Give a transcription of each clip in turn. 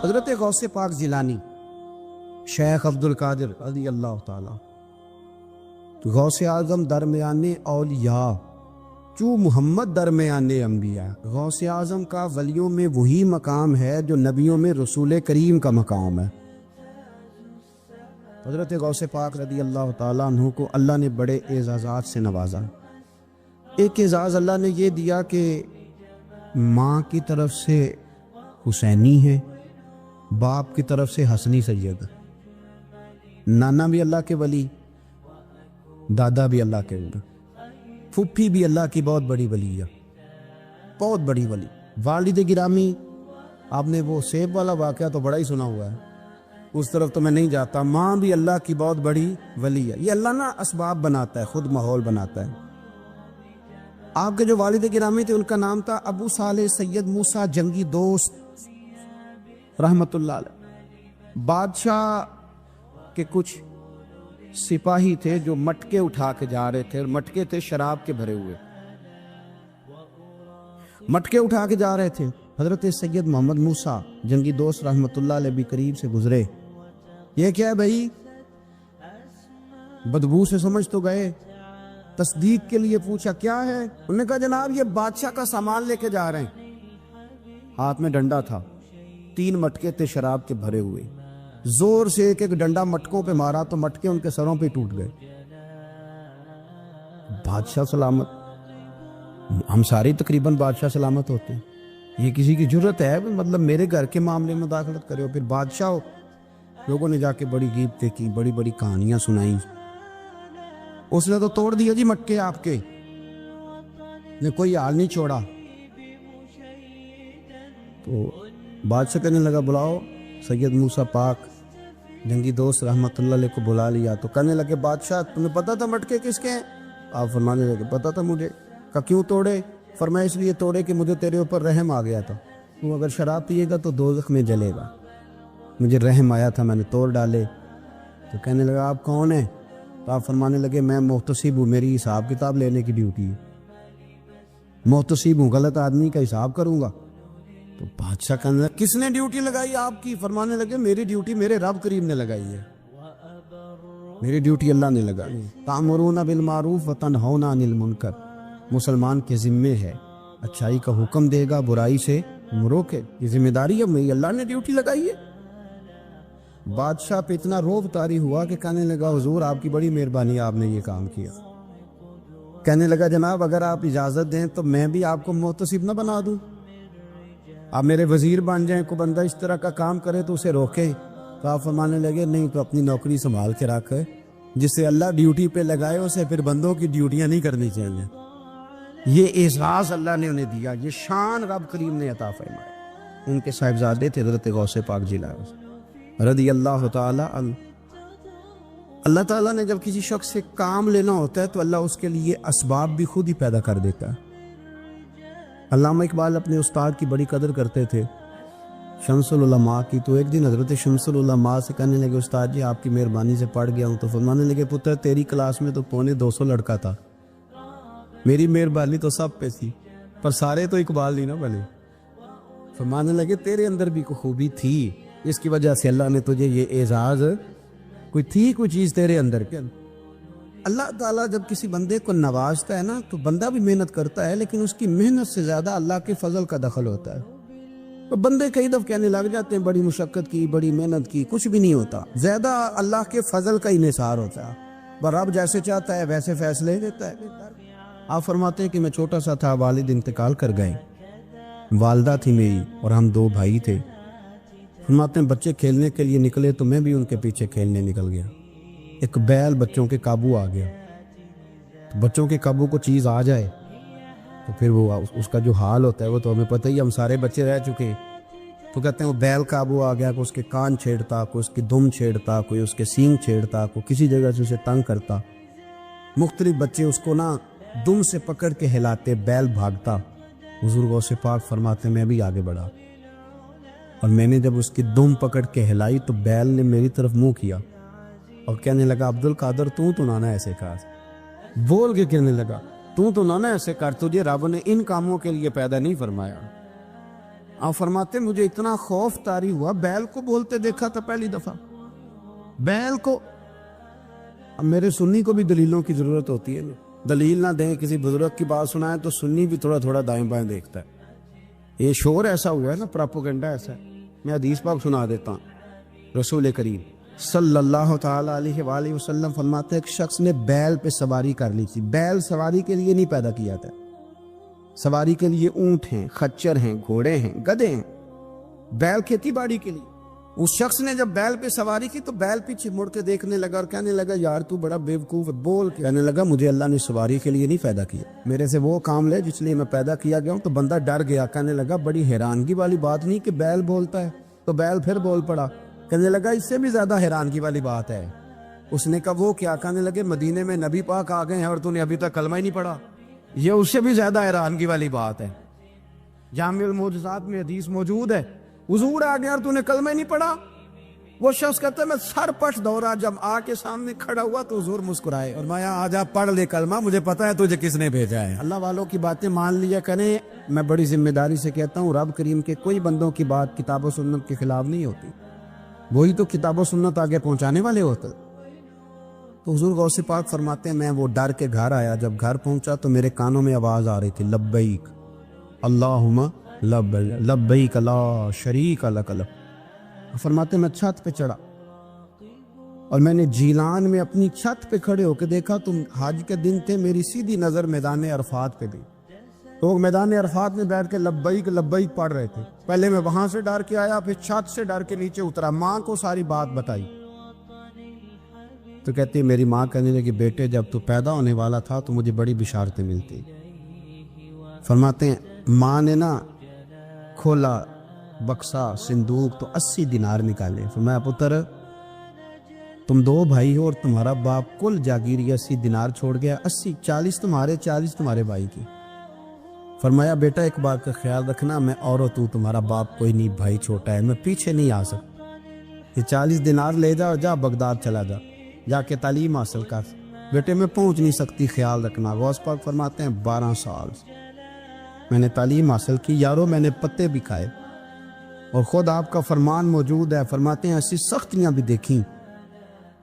حضرت غوث پاک جیلانی شیخ عبد القادر رضی اللہ تعالی غوث اعظم درمیان اولیاء چو محمد درمیان انبیاء. غوث اعظم کا ولیوں میں وہی مقام ہے جو نبیوں میں رسول کریم کا مقام ہے. حضرت غوث پاک رضی اللہ تعالیٰ عنہ کو اللہ نے بڑے اعزازات سے نوازا. ایک اعزاز اللہ نے یہ دیا کہ ماں کی طرف سے حسینی ہے، باپ کی طرف سے حسنی سید. نانا بھی اللہ کے ولی، دادا بھی اللہ کے ولی، پھپھی بھی اللہ کی بہت بڑی ولی ہے، بہت بڑی ولی. والد گرامی، آپ نے وہ سیب والا واقعہ تو بڑا ہی سنا ہوا ہے، اس طرف تو میں نہیں جاتا. ماں بھی اللہ کی بہت بڑی ولی ہے. یہ اللہ نا اسباب بناتا ہے، خود ماحول بناتا ہے. آپ کے جو والد گرامی تھے ان کا نام تھا ابو صالح سید موسیٰ جنگی دوست رحمت اللہ علیہ. بادشاہ کے کچھ سپاہی تھے جو مٹکے اٹھا کے جا رہے تھے، اور مٹکے تھے شراب کے بھرے ہوئے، مٹکے اٹھا کے جا رہے تھے. حضرت سید محمد موسیٰ جنگی دوست رحمت اللہ علیہ بھی قریب سے گزرے. یہ کیا ہے بھائی؟ بدبو سے سمجھ تو گئے. تصدیق کے لیے پوچھا کیا ہے؟ انہوں نے کہا جناب یہ بادشاہ کا سامان لے کے جا رہے ہیں. ہاتھ میں ڈنڈا تھا، 3 مٹکے تھے شراب کے بھرے ہوئے. زور سے ایک ایک ڈنڈا مٹکوں پہ مارا تو مٹکے ان کے سروں پہ ٹوٹ گئے. بادشاہ سلامت. ہم سارے تقریباً بادشاہ سلامت ہوتے ہیں. یہ کسی کی جرت ہے مطلب میرے گھر کے معاملے میں مداخلت کرے ہو؟ پھر بادشاہ ہو. لوگوں نے جا کے بڑی غیبتیں کی، بڑی بڑی کہانیاں سنائیں. اس نے تو توڑ دیا جی مٹکے آپ کے، نے کوئی حال نہیں چھوڑا. تو بادشاہ کہنے لگا بلاؤ سید موسیٰ پاک جنگی دوست رحمت اللہ علیہ کو بلا لیا. تو کہنے لگے بادشاہ تمہیں پتا تھا مٹکے کس کے ہیں؟ آپ فرمانے لگے پتا تھا مجھے. کہ کیوں توڑے؟ فرمایا اس لیے توڑے کہ مجھے تیرے اوپر رحم آ گیا تھا. تو اگر شراب پیے گا تو دوزخ میں جلے گا. مجھے رحم آیا تھا، میں نے توڑ ڈالے. تو کہنے لگا آپ کون ہیں؟ تو آپ فرمانے لگے میں محتسب ہوں، میری حساب کتاب لینے کی ڈیوٹی ہے. محتسب ہوں، غلط آدمی کا حساب کروں گا. تو بادشاہ کہنے لگا کس نے ڈیوٹی لگائی آپ کی؟ فرمانے لگے میری ڈیوٹی میرے رب کریم نے لگائی ہے، میری ڈیوٹی اللہ نے لگائی. تأمرون بالمعروف وتنہون عن المنکر. مسلمان کے ذمے ہے اچھائی کا حکم دے گا، برائی سے روکے. یہ ذمہ داری ہے، میری اللہ نے ڈیوٹی لگائی ہے. بادشاہ پہ اتنا روب طاری ہوا کہ کہنے لگا حضور آپ کی بڑی مہربانی، آپ نے یہ کام کیا. کہنے لگا جناب اگر آپ اجازت دیں تو میں بھی آپ کو محتسب نہ بنا دوں، آپ میرے وزیر بن جائیں. کوئی بندہ اس طرح کا کام کرے تو اسے روکے. تو آپ فرمانے لگے نہیں، تو اپنی نوکری سنبھال کے رکھ، جسے اللہ ڈیوٹی پہ لگائے اسے پھر بندوں کی ڈیوٹیاں نہیں کرنی چاہیے. یہ اعزاز اللہ نے انہیں دیا، یہ شان رب کریم نے عطا فرمایا. ان کے صاحبزادے تھے حضرت غوث پاک جیلانی رضی اللہ تعالی عنہ. اللہ تعالیٰ نے جب کسی شخص سے کام لینا ہوتا ہے تو اللہ اس کے لیے اسباب بھی خود ہی پیدا کر دیتا ہے. علامہ اقبال اپنے استاد کی بڑی قدر کرتے تھے، شمس العلماء کی. تو ایک دن حضرت شمس العلماء سے کہنے لگے استاد جی آپ کی مہربانی سے پڑھ گیا ہوں. تو فرمانے لگے پتر تیری کلاس میں تو 250 لڑکا تھا، میری مہربانی تو سب پہ تھی، پر سارے تو اقبال نہیں نہ بنے. فرمانے لگے تیرے اندر بھی کوئی خوبی تھی، اس کی وجہ سے اللہ نے تجھے یہ اعزاز، کوئی چیز تیرے اندر. کیا اللہ تعالیٰ جب کسی بندے کو نوازتا ہے نا تو بندہ بھی محنت کرتا ہے، لیکن اس کی محنت سے زیادہ اللہ کے فضل کا دخل ہوتا ہے. تو بندے کئی دفعہ کہنے لگ جاتے ہیں بڑی مشقت کی، بڑی محنت کی، کچھ بھی نہیں ہوتا. زیادہ اللہ کے فضل کا انحصار ہوتا ہے. رب جیسے چاہتا ہے ویسے فیصلے دیتا ہے. آپ فرماتے ہیں کہ میں چھوٹا سا تھا، والد انتقال کر گئے، والدہ تھی میری اور ہم 2 بھائی تھے. فرماتے ہیں بچے کھیلنے کے لیے نکلے تو میں بھی ان کے پیچھے کھیلنے نکل گیا. ایک بیل بچوں کے قابو آ گیا. تو بچوں کے قابو کو چیز آ جائے تو پھر وہ اس کا جو حال ہوتا ہے وہ تو ہمیں پتہ ہی، ہم سارے بچے رہ چکے ہیں. تو کہتے ہیں وہ بیل قابو آ گیا، کوئی اس کے کان چھیڑتا، کوئی اس کی دم چھیڑتا، کوئی اس کے سینگ چھیڑتا، کوئی کسی جگہ سے اسے تنگ کرتا. مختلف بچے اس کو نا دم سے پکڑ کے ہلاتے، بیل بھاگتا. حضور غوث پاک فرماتے میں بھی آگے بڑھا، اور میں نے جب اس کی دم پکڑ کے ہلائی تو بیل نے میری طرف منہ کیا اور کہنے لگا عبد القادر تو نانا ایسے کر. بول کے کہنے لگا تو نانا ایسے کر، تجھے رب نے ان کاموں کے لیے پیدا نہیں فرمایا. آپ فرماتے مجھے اتنا خوف طاری ہوا، بیل کو بولتے دیکھا تھا پہلی دفعہ، بیل کو۔ اب میرے سنی کو بھی دلیلوں کی ضرورت ہوتی ہے نا، دلیل نہ دیں، کسی بزرگ کی بات سنائیں تو سنی بھی تھوڑا تھوڑا دائیں بائیں دیکھتا ہے۔ یہ شور ایسا ہوا ہے نا، پراپوگنڈا ایسا ہے۔ میں حدیث پاک سنا دیتا ہوں۔ رسول کریم صلی اللہ تعالی علیہ وآلہ وسلم فرماتے ہیں ایک شخص نے بیل پہ سواری کر لی تھی۔ بیل سواری کے لیے نہیں پیدا کیا تھا، سواری کے لیے اونٹ ہیں، خچر ہیں، گھوڑے ہیں، گدھے ہیں، بیل کھیتی باڑی کے لیے۔ اس شخص نے جب بیل پہ سواری کی تو بیل پیچھے مڑ کے دیکھنے لگا اور کہنے لگا یار تو بڑا بیوقوف ہے، بول کے کہنے لگا مجھے اللہ نے سواری کے لیے نہیں پیدا کیا، میرے سے وہ کام لے جس لیے میں پیدا کیا گیا ہوں۔ تو بندہ ڈر گیا، کہنے لگا بڑی حیرانگی والی بات نہیں کہ بیل بولتا ہے، تو بیل پھر بول پڑا۔ کہنے لگا اس سے بھی زیادہ حیرانگی والی بات ہے۔ اس نے کہا وہ کیا؟ کہنے لگے مدینے میں نبی پاک آ گئے ہیں اور تو نے ابھی تک کلمہ ہی نہیں پڑھا، یہ اس سے بھی زیادہ حیرانگی والی بات ہے۔ جامع المعجزات میں حدیث موجود ہے، حضور آ گیا اور تو نے کلمہ ہی نہیں پڑھا۔ وہ شخص کہتا ہے میں سر پٹ دوڑا، جب آ کے سامنے کھڑا ہوا تو حضور مسکرائے اور مایا آجا پڑھ لے کلمہ، مجھے پتا ہے تجھے کس نے بھیجا ہے۔ اللہ والوں کی باتیں مان لیا کریں۔ میں بڑی ذمہ داری سے کہتا ہوں رب کریم کے کوئی بندوں کی بات کتاب و سنت کے خلاف نہیں ہوتی، وہی تو کتاب و سنت آگے پہنچانے والے ہوتے۔ تو حضور غوث پاک فرماتے ہیں میں وہ ڈر کے گھر آیا، جب گھر پہنچا تو میرے کانوں میں آواز آ رہی تھی لبیک اللہم لبیک لا شریک لک لبیک۔ فرماتے میں چھت پہ چڑھا اور میں نے جیلان میں اپنی چھت پہ کھڑے ہو کے دیکھا، تم حج کے دن تھے، میری سیدھی نظر میدان عرفات پہ بھی، لوگ میدان عرفات میں بیٹھ کے لبیک لبیک پڑھ رہے تھے۔ پہلے میں وہاں سے ڈر کے آیا، پھر چھت سے ڈر کے نیچے اترا، ماں کو ساری بات بتائی تو کہتی میری ماں کہنے لگی بیٹے جب تو پیدا ہونے والا تھا تو مجھے بڑی بشارتیں ملتی۔ فرماتے ہیں ماں نے نا کھولا بکسا صندوق تو 80 دینار نکالے۔ فرمایا پتر تم 2 بھائی ہو اور تمہارا باپ کل جاگیری 80 دینار چھوڑ گیا، 80 40 تمہارے 40 تمہارے بھائی کی۔ فرمایا بیٹا ایک بات کا خیال رکھنا، میں اور تمہارا باپ کوئی نہیں، بھائی چھوٹا ہے، میں پیچھے نہیں آ سکتا، یہ 40 دینار لے جا اور جا بغداد چلا جا کے تعلیم حاصل کر، بیٹے میں پہنچ نہیں سکتی، خیال رکھنا۔ غوث پاک فرماتے ہیں 12 سال میں نے تعلیم حاصل کی یارو، میں نے پتے بھی کھائے اور خود آپ کا فرمان موجود ہے۔ فرماتے ہیں ایسی سختیاں بھی دیکھیں،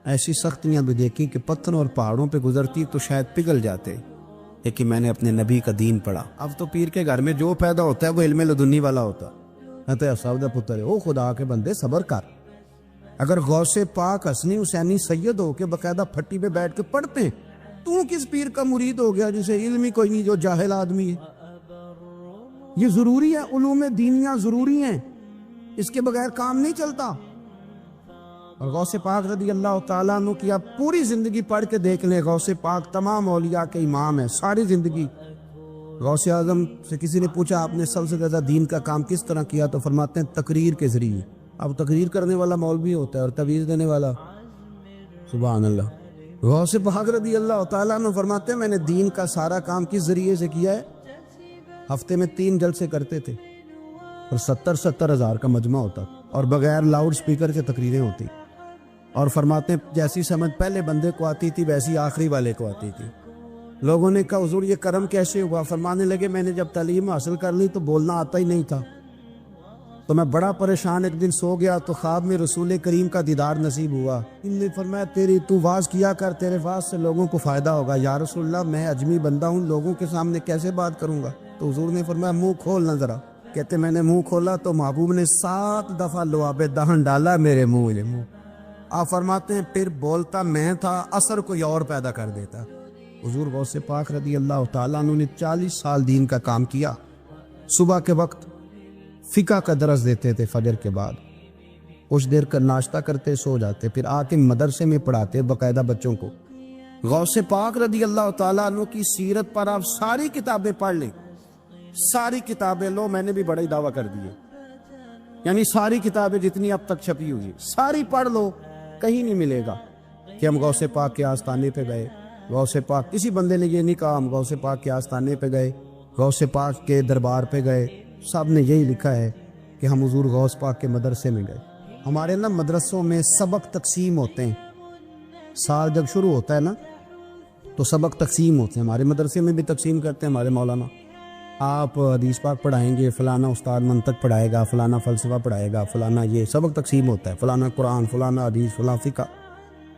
ایسی سختیاں بھی دیکھیں کہ پتھروں اور پہاڑوں پہ گزرتی تو شاید پگھل جاتے، لیکن میں نے اپنے نبی کا دین پڑھا۔ اب تو پیر کے گھر میں جو پیدا ہوتا ہے وہ علم لدنی والا ہوتا ہے، سعودہ پتر ہے، او خدا کے بندے صبر کر۔ اگر غوث پاک حسنی حسینی سید ہو کے باقاعدہ پھٹی پہ بیٹھ کے پڑھتے ہیں، تو کس پیر کا مرید ہو گیا جسے علم ہی کوئی نہیں، جو جاہل آدمی ہے؟ یہ ضروری ہے، علوم دینیاں ضروری ہیں، اس کے بغیر کام نہیں چلتا۔ اور غوث پاک رضی اللہ تعالیٰ عنہ کی آپ پوری زندگی پڑھ کے دیکھ لیں، غوث پاک تمام اولیاء کے امام ہیں، ساری زندگی۔ غوث اعظم سے کسی نے پوچھا آپ نے سب سے زیادہ دین کا کام کس طرح کیا، تو فرماتے ہیں تقریر کے ذریعے۔ اب تقریر کرنے والا مولوی ہوتا ہے اور تویز دینے والا، سبحان اللہ۔ غوث پاک رضی اللہ تعالیٰ عنہ فرماتے ہیں میں نے دین کا سارا کام کس ذریعے سے کیا ہے، ہفتے میں 3 جلسے کرتے تھے اور 70 ہزار کا مجمع ہوتا اور بغیر لاؤڈ سپیکر کے تقریریں ہوتی، اور فرماتے ہیں جیسی سمجھ پہلے بندے کو آتی تھی ویسی آخری والے کو آتی تھی۔ لوگوں نے کہا حضور یہ کرم کیسے ہوا؟ فرمانے لگے میں نے جب تعلیم حاصل کر لی تو بولنا آتا ہی نہیں تھا، تو میں بڑا پریشان ایک دن سو گیا تو خواب میں رسول کریم کا دیدار نصیب ہوا۔ ان نے فرمایا تو واز کیا کر، تیرے واز سے لوگوں کو فائدہ ہوگا۔ یا رسول اللہ میں اجمی بندہ ہوں، لوگوں کے سامنے کیسے بات کروں گا؟ تو حضور نے فرمایا منہ کھولنا ذرا۔ کہتے میں نے منہ کھولا تو محبوب نے 7 دفعہ لعاب دہن ڈالا میرے منہ۔ آپ فرماتے ہیں پھر بولتا میں تھا، اثر کوئی اور پیدا کر دیتا۔ حضور غوث پاک رضی اللہ تعالیٰ عنہ نے 40 سال دین کا کام کیا۔ صبح کے وقت فقہ کا درس دیتے تھے، فجر کے بعد کچھ دیر کا ناشتہ کرتے سو جاتے، پھر آ کے مدرسے میں پڑھاتے باقاعدہ بچوں کو۔ غوث پاک رضی اللہ تعالیٰ عنہ کی سیرت پر آپ ساری کتابیں پڑھ لیں، ساری کتابیں لو، میں نے بھی بڑا ہی دعویٰ کر دیے، یعنی ساری کتابیں جتنی اب تک چھپی ہوئی ساری پڑھ لو، کہیں نہیں ملے گا کہ ہم غوث پاک کے آستانے پہ گئے۔ غوث پاک کسی بندے نے یہ نہیں کہا ہم غوث پاک کے آستانے پہ گئے، غوث پاک کے دربار پہ گئے، سب نے یہی لکھا ہے کہ ہم حضور غوث پاک کے مدرسے میں گئے۔ ہمارے نا مدرسوں میں سبق تقسیم ہوتے ہیں، سال جب شروع ہوتا ہے نا تو سبق تقسیم ہوتے ہیں، ہمارے مدرسے میں بھی تقسیم کرتے ہیں ہمارے مولانا۔ آپ حدیث پاک پڑھائیں گے، فلانا استاد منطق پڑھائے گا، فلانا فلسفہ پڑھائے گا، فلانا یہ سبق تقسیم ہوتا ہے، فلانا قرآن، فلانا حدیث، فلاں فقہ۔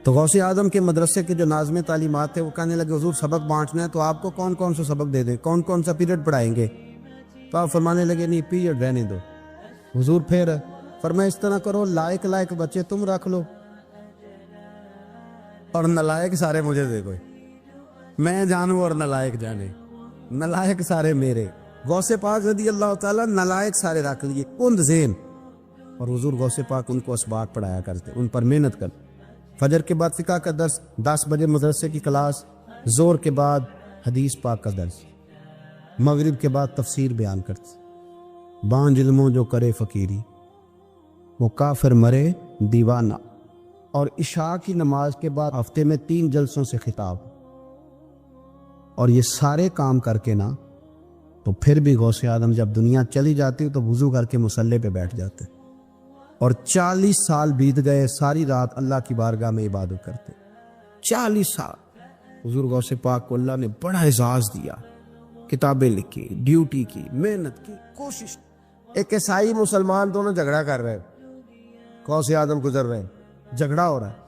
تو غوث اعظم کے مدرسے کے جو ناظم تعلیمات تھے وہ کہنے لگے حضور سبق بانٹنا ہے تو آپ کو کون کون سا سبق دے دیں، کون کون سا پیریڈ پڑھائیں گے؟ تو آپ فرمانے لگے نہیں، پیریڈ رہنے دو۔ حضور پھر فرمایا اس طرح کرو، لائق لائق بچے تم رکھ لو اور نالائق سارے مجھے دے دو، میں جانوں اور نالائق جانے، نالائق سارے میرے۔ غوث پاک رضی اللہ تعالیٰ نالائق سارے رکھ لیے، کند ذہن، اور حضور غوث پاک ان کو اسباق پڑھایا کرتے، ان پر محنت کر۔ فجر کے بعد فقہ کا درس، 10 بجے مدرسے کی کلاس، زور کے بعد حدیث پاک کا درس، مغرب کے بعد تفسیر بیان کرتے۔ بانج علموں جو کرے فقیری، وہ کافر مرے دیوانہ۔ اور عشاء کی نماز کے بعد ہفتے میں 3 جلسوں سے خطاب، اور یہ سارے کام کر کے نا تو پھر بھی غوث اعظم جب دنیا چلی جاتی تو وضو کر کے مصلی پہ بیٹھ جاتے، اور 40 سال بیت گئے، ساری رات اللہ کی بارگاہ میں عبادت کرتے۔ 40 سال حضور غوث پاک کو اللہ نے بڑا اعزاز دیا، کتابیں لکھی، ڈیوٹی کی، محنت کی، کوشش۔ ایک عیسائی مسلمان دونوں جھگڑا کر رہے ہیں، غوث اعظم گزر رہے ہیں، جھگڑا ہو رہا ہے۔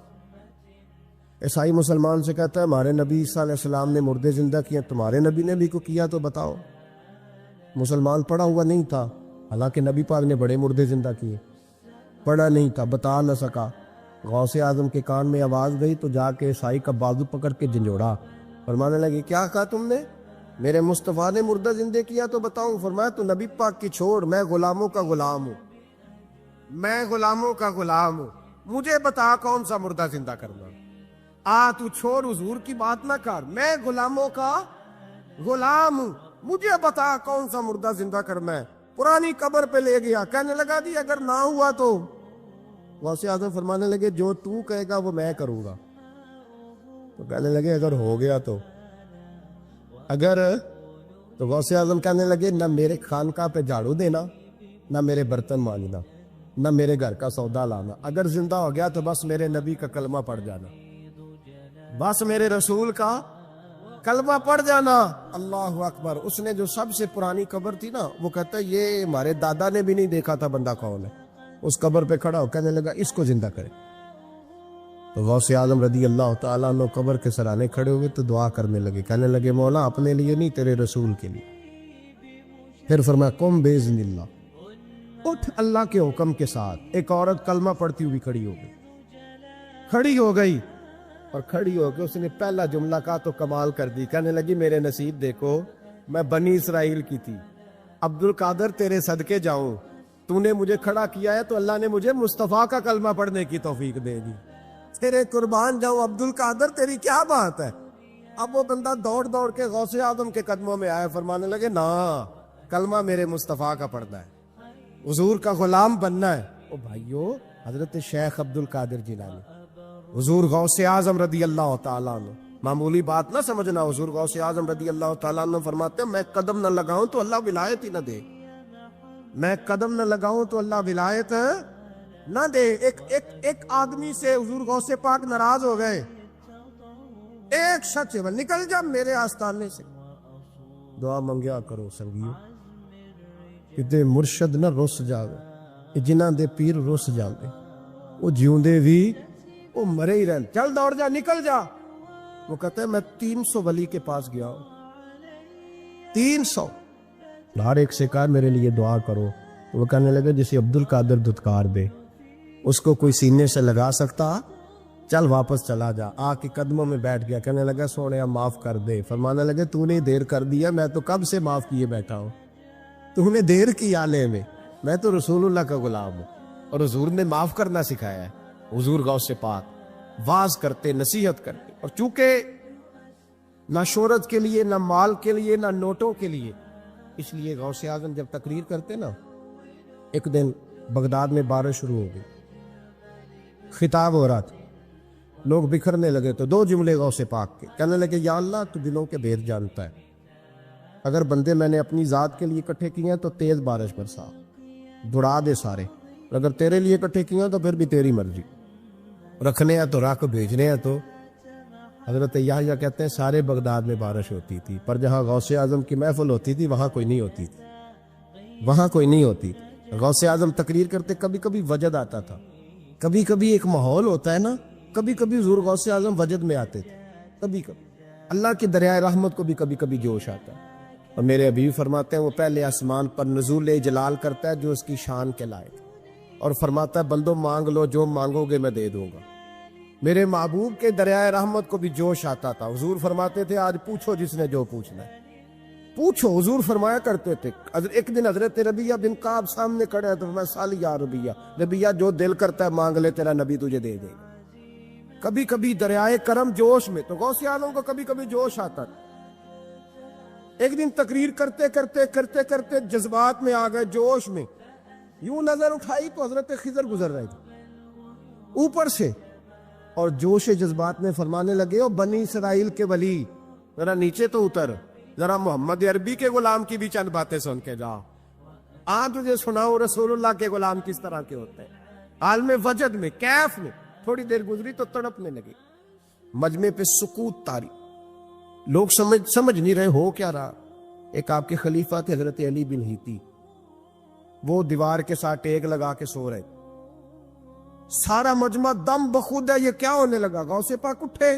عیسائی مسلمان سے کہتا ہے ہمارے نبی عیسیٰ علیہ السلام نے مردے زندہ کیے، تمہارے نبی نے بھی کو کیا تو بتاؤ۔ مسلمان پڑھا ہوا نہیں تھا، حالانکہ نبی پاک نے بڑے مردے زندہ کیے، پڑھا نہیں تھا، بتا نہ سکا۔ غوث اعظم کے کان میں آواز گئی تو جا کے عیسائی کا بازو پکڑ کے جھنجھوڑا، فرمانے لگے کیا کہا تم نے؟ میرے مصطفیٰ نے مردہ زندہ کیا تو بتاؤں؟ فرمایا تو نبی پاک کی چھوڑ، میں غلاموں کا غلام ہوں، میں غلاموں کا غلام ہوں، مجھے بتا کون سا مردہ زندہ کرنا۔ تو چھوڑ حضور کی بات نہ کر، میں غلاموں کا غلام ہوں، مجھے بتا کون سا مردہ زندہ کرنا ہے۔ پرانی قبر پہ لے گیا، کہنے لگا دی اگر نہ ہوا تو؟ غوث اعظم فرمانے لگے جو تو کہے گا وہ میں کروں گا۔ تو کہنے لگے اگر ہو گیا تو؟ تو غوث اعظم کہنے لگے نہ میرے خانقاہ پہ جھاڑو دینا، نہ میرے برتن مانجنا، نہ میرے گھر کا سودا لانا، اگر زندہ ہو گیا تو بس میرے نبی کا کلمہ پڑھ جانا، بس میرے رسول کا کلمہ پڑھ جانا۔ اللہ اکبر۔ اس نے جو سب سے پرانی قبر تھی نا، وہ کہتا ہے یہ ہمارے دادا نے بھی نہیں دیکھا تھا بندہ کون ہے، اس قبر پہ کھڑا ہو کہنے لگا اس کو زندہ کرے۔ تو غوث اعظم رضی اللہ تعالیٰ عنہ قبر کے سرانے کھڑے ہوئے تو دعا کرنے لگے، کہنے لگے مولا اپنے لیے نہیں، تیرے رسول کے لیے۔ پھر فرمایا قم باذن اللہ، اٹھ اللہ کے حکم کے ساتھ۔ ایک عورت کلمہ پڑھتی ہوئی کھڑی ہو گئی اور کھڑی ہو کے اس نے پہلا جملہ کہا تو کمال کر دی، کہنے لگی میرے نصیب دیکھو، میں بنی اسرائیل کی تھی، عبد القادر تیرے صدقے جاؤں، تو نے مجھے کھڑا کیا ہے تو اللہ نے مجھے مصطفیٰ کا کلمہ پڑھنے کی توفیق دے دی، تیرے قربان جاؤں عبد القادر، تیری کیا بات ہے۔ اب وہ بندہ دوڑ دوڑ کے غوث اعظم کے قدموں میں آیا، فرمانے لگے نا کلمہ میرے مصطفیٰ کا پڑھنا ہے، حضور کا غلام بننا ہے۔ او بھائیو، حضرت شیخ عبد القادر جیلانی، حضور غوث اعظم رضی اللہ تعالیٰ عنہ، معمولی بات نہ سمجھنا، حضور غوث اعظم رضی اللہ تعالیٰ عنہ فرماتے ہیں میں قدم نہ لگاؤں تو اللہ ولایت ہی نہ دے، میں قدم نہ لگاؤں تو اللہ ولایت نہ دے۔ ایک آدمی سے حضور غوث پاک ناراض ہو گئے، ایک شخص نکل جا میرے آستانے سے۔ دعا منگیا کرو سنگیو، کہ مرشد نہ رس جاوے، جنہ دے پیر رس جاندے، وہ جیوندے بھی وہ مرے ہی رہن، چل دوڑ جا، نکل جا۔ وہ کہتا ہے میں 300 ولی کے پاس گیا ہوں، 300، ہر ایک سے کہا میرے لیے دعا کرو۔ وہ کہنے لگے جسے عبد القادر دھتکار دے اس کو کوئی سینے سے لگا سکتا؟ چل واپس چلا جا۔ آ کے قدموں میں بیٹھ گیا، کہنے لگا سونیا معاف کر دے۔ فرمانے لگے تو نے دیر کر دیا، میں تو کب سے معاف کیے بیٹھا ہوں، تو نے دیر کی آنے میں تو رسول اللہ کا غلام ہوں، اور حضور نے معاف کرنا سکھایا ہے۔ حضور غوث پاک واز کرتے، نصیحت کرتے، اور چونکہ نہ شہرت کے لیے، نہ مال کے لیے، نہ نوٹوں کے لیے، اس لیے غوث اعظم جب تقریر کرتے نا، ایک دن بغداد میں بارش شروع ہو گئی، خطاب ہو رہا تھا، لوگ بکھرنے لگے تو 2 جملے غوث پاک کے، کہنے لگے یا اللہ تو دلوں کے بھید جانتا ہے، اگر بندے میں نے اپنی ذات کے لیے اکٹھے کیے ہیں تو تیز بارش برسا، دڑا دے سارے، اگر تیرے لیے اکٹھے کیے ہیں تو پھر بھی تیری مرضی، رکھنے ہیں تو رکھ، بھیجنے ہیں تو حضرت یحییٰ کہتے ہیں سارے بغداد میں بارش ہوتی تھی، پر جہاں غوث اعظم کی محفل ہوتی تھی وہاں کوئی نہیں ہوتی تھی، وہاں کوئی نہیں ہوتی۔ غوث اعظم تقریر کرتے، کبھی کبھی وجد آتا تھا، کبھی کبھی ایک ماحول ہوتا ہے نا، کبھی کبھی حضور غوث اعظم وجد میں آتے تھے، کبھی کبھی اللہ کی دریائے رحمت کو بھی کبھی کبھی جوش آتا ہے۔ اور میرے حبیب فرماتے ہیں وہ پہلے آسمان پر نزول جلال کرتا ہے جو اس کی شان کے لائق، اور فرماتا ہے بندو مانگ لو، جو مانگو گے میں دے دوں گا۔ میرے محبوب کے دریائے رحمت کو بھی جوش آتا تھا۔ حضور فرماتے تھے آج پوچھو جس نے جو پوچھنا ہے، پوچھو۔ حضور فرمایا کرتے تھے، ایک دن حضرت ربیہ بن کعب سامنے کھڑے ہیں تو میں سالی یا ربیہ، ربیہ جو دل کرتا ہے مانگ لے، تیرا نبی تجھے دے دے گا۔ کبھی کبھی دریائے کرم جوش میں، تو غوث اعظم کو کبھی کبھی جوش آتا تھا۔ ایک دن تقریر کرتے کرتے کرتے کرتے جذبات میں آ گئے، جوش میں، یوں نظر اٹھائی تو حضرت خضر گزر رہے تھے اوپر سے، اور جوش جذبات میں فرمانے لگے، او بنی اسرائیل کے ولی ذرا نیچے تو اتر، ذرا محمد عربی کے غلام کی بھی چند باتیں سن کے جا، تجھے سناؤ رسول اللہ کے غلام کس طرح کے ہوتے ہیں۔ عالم وجد میں، کیف میں تھوڑی دیر گزری تو تڑپنے لگی، مجمع پہ سکوت طاری، لوگ سمجھ نہیں رہے ہو کیا رہا۔ ایک آپ کے خلیفہ تھے حضرت علی بن ہیتی، وہ دیوار کے ساتھ ٹیک لگا کے سو رہے، سارا مجمع دم بخود ہے، یہ کیا ہونے لگا؟ غوث پاک اٹھے،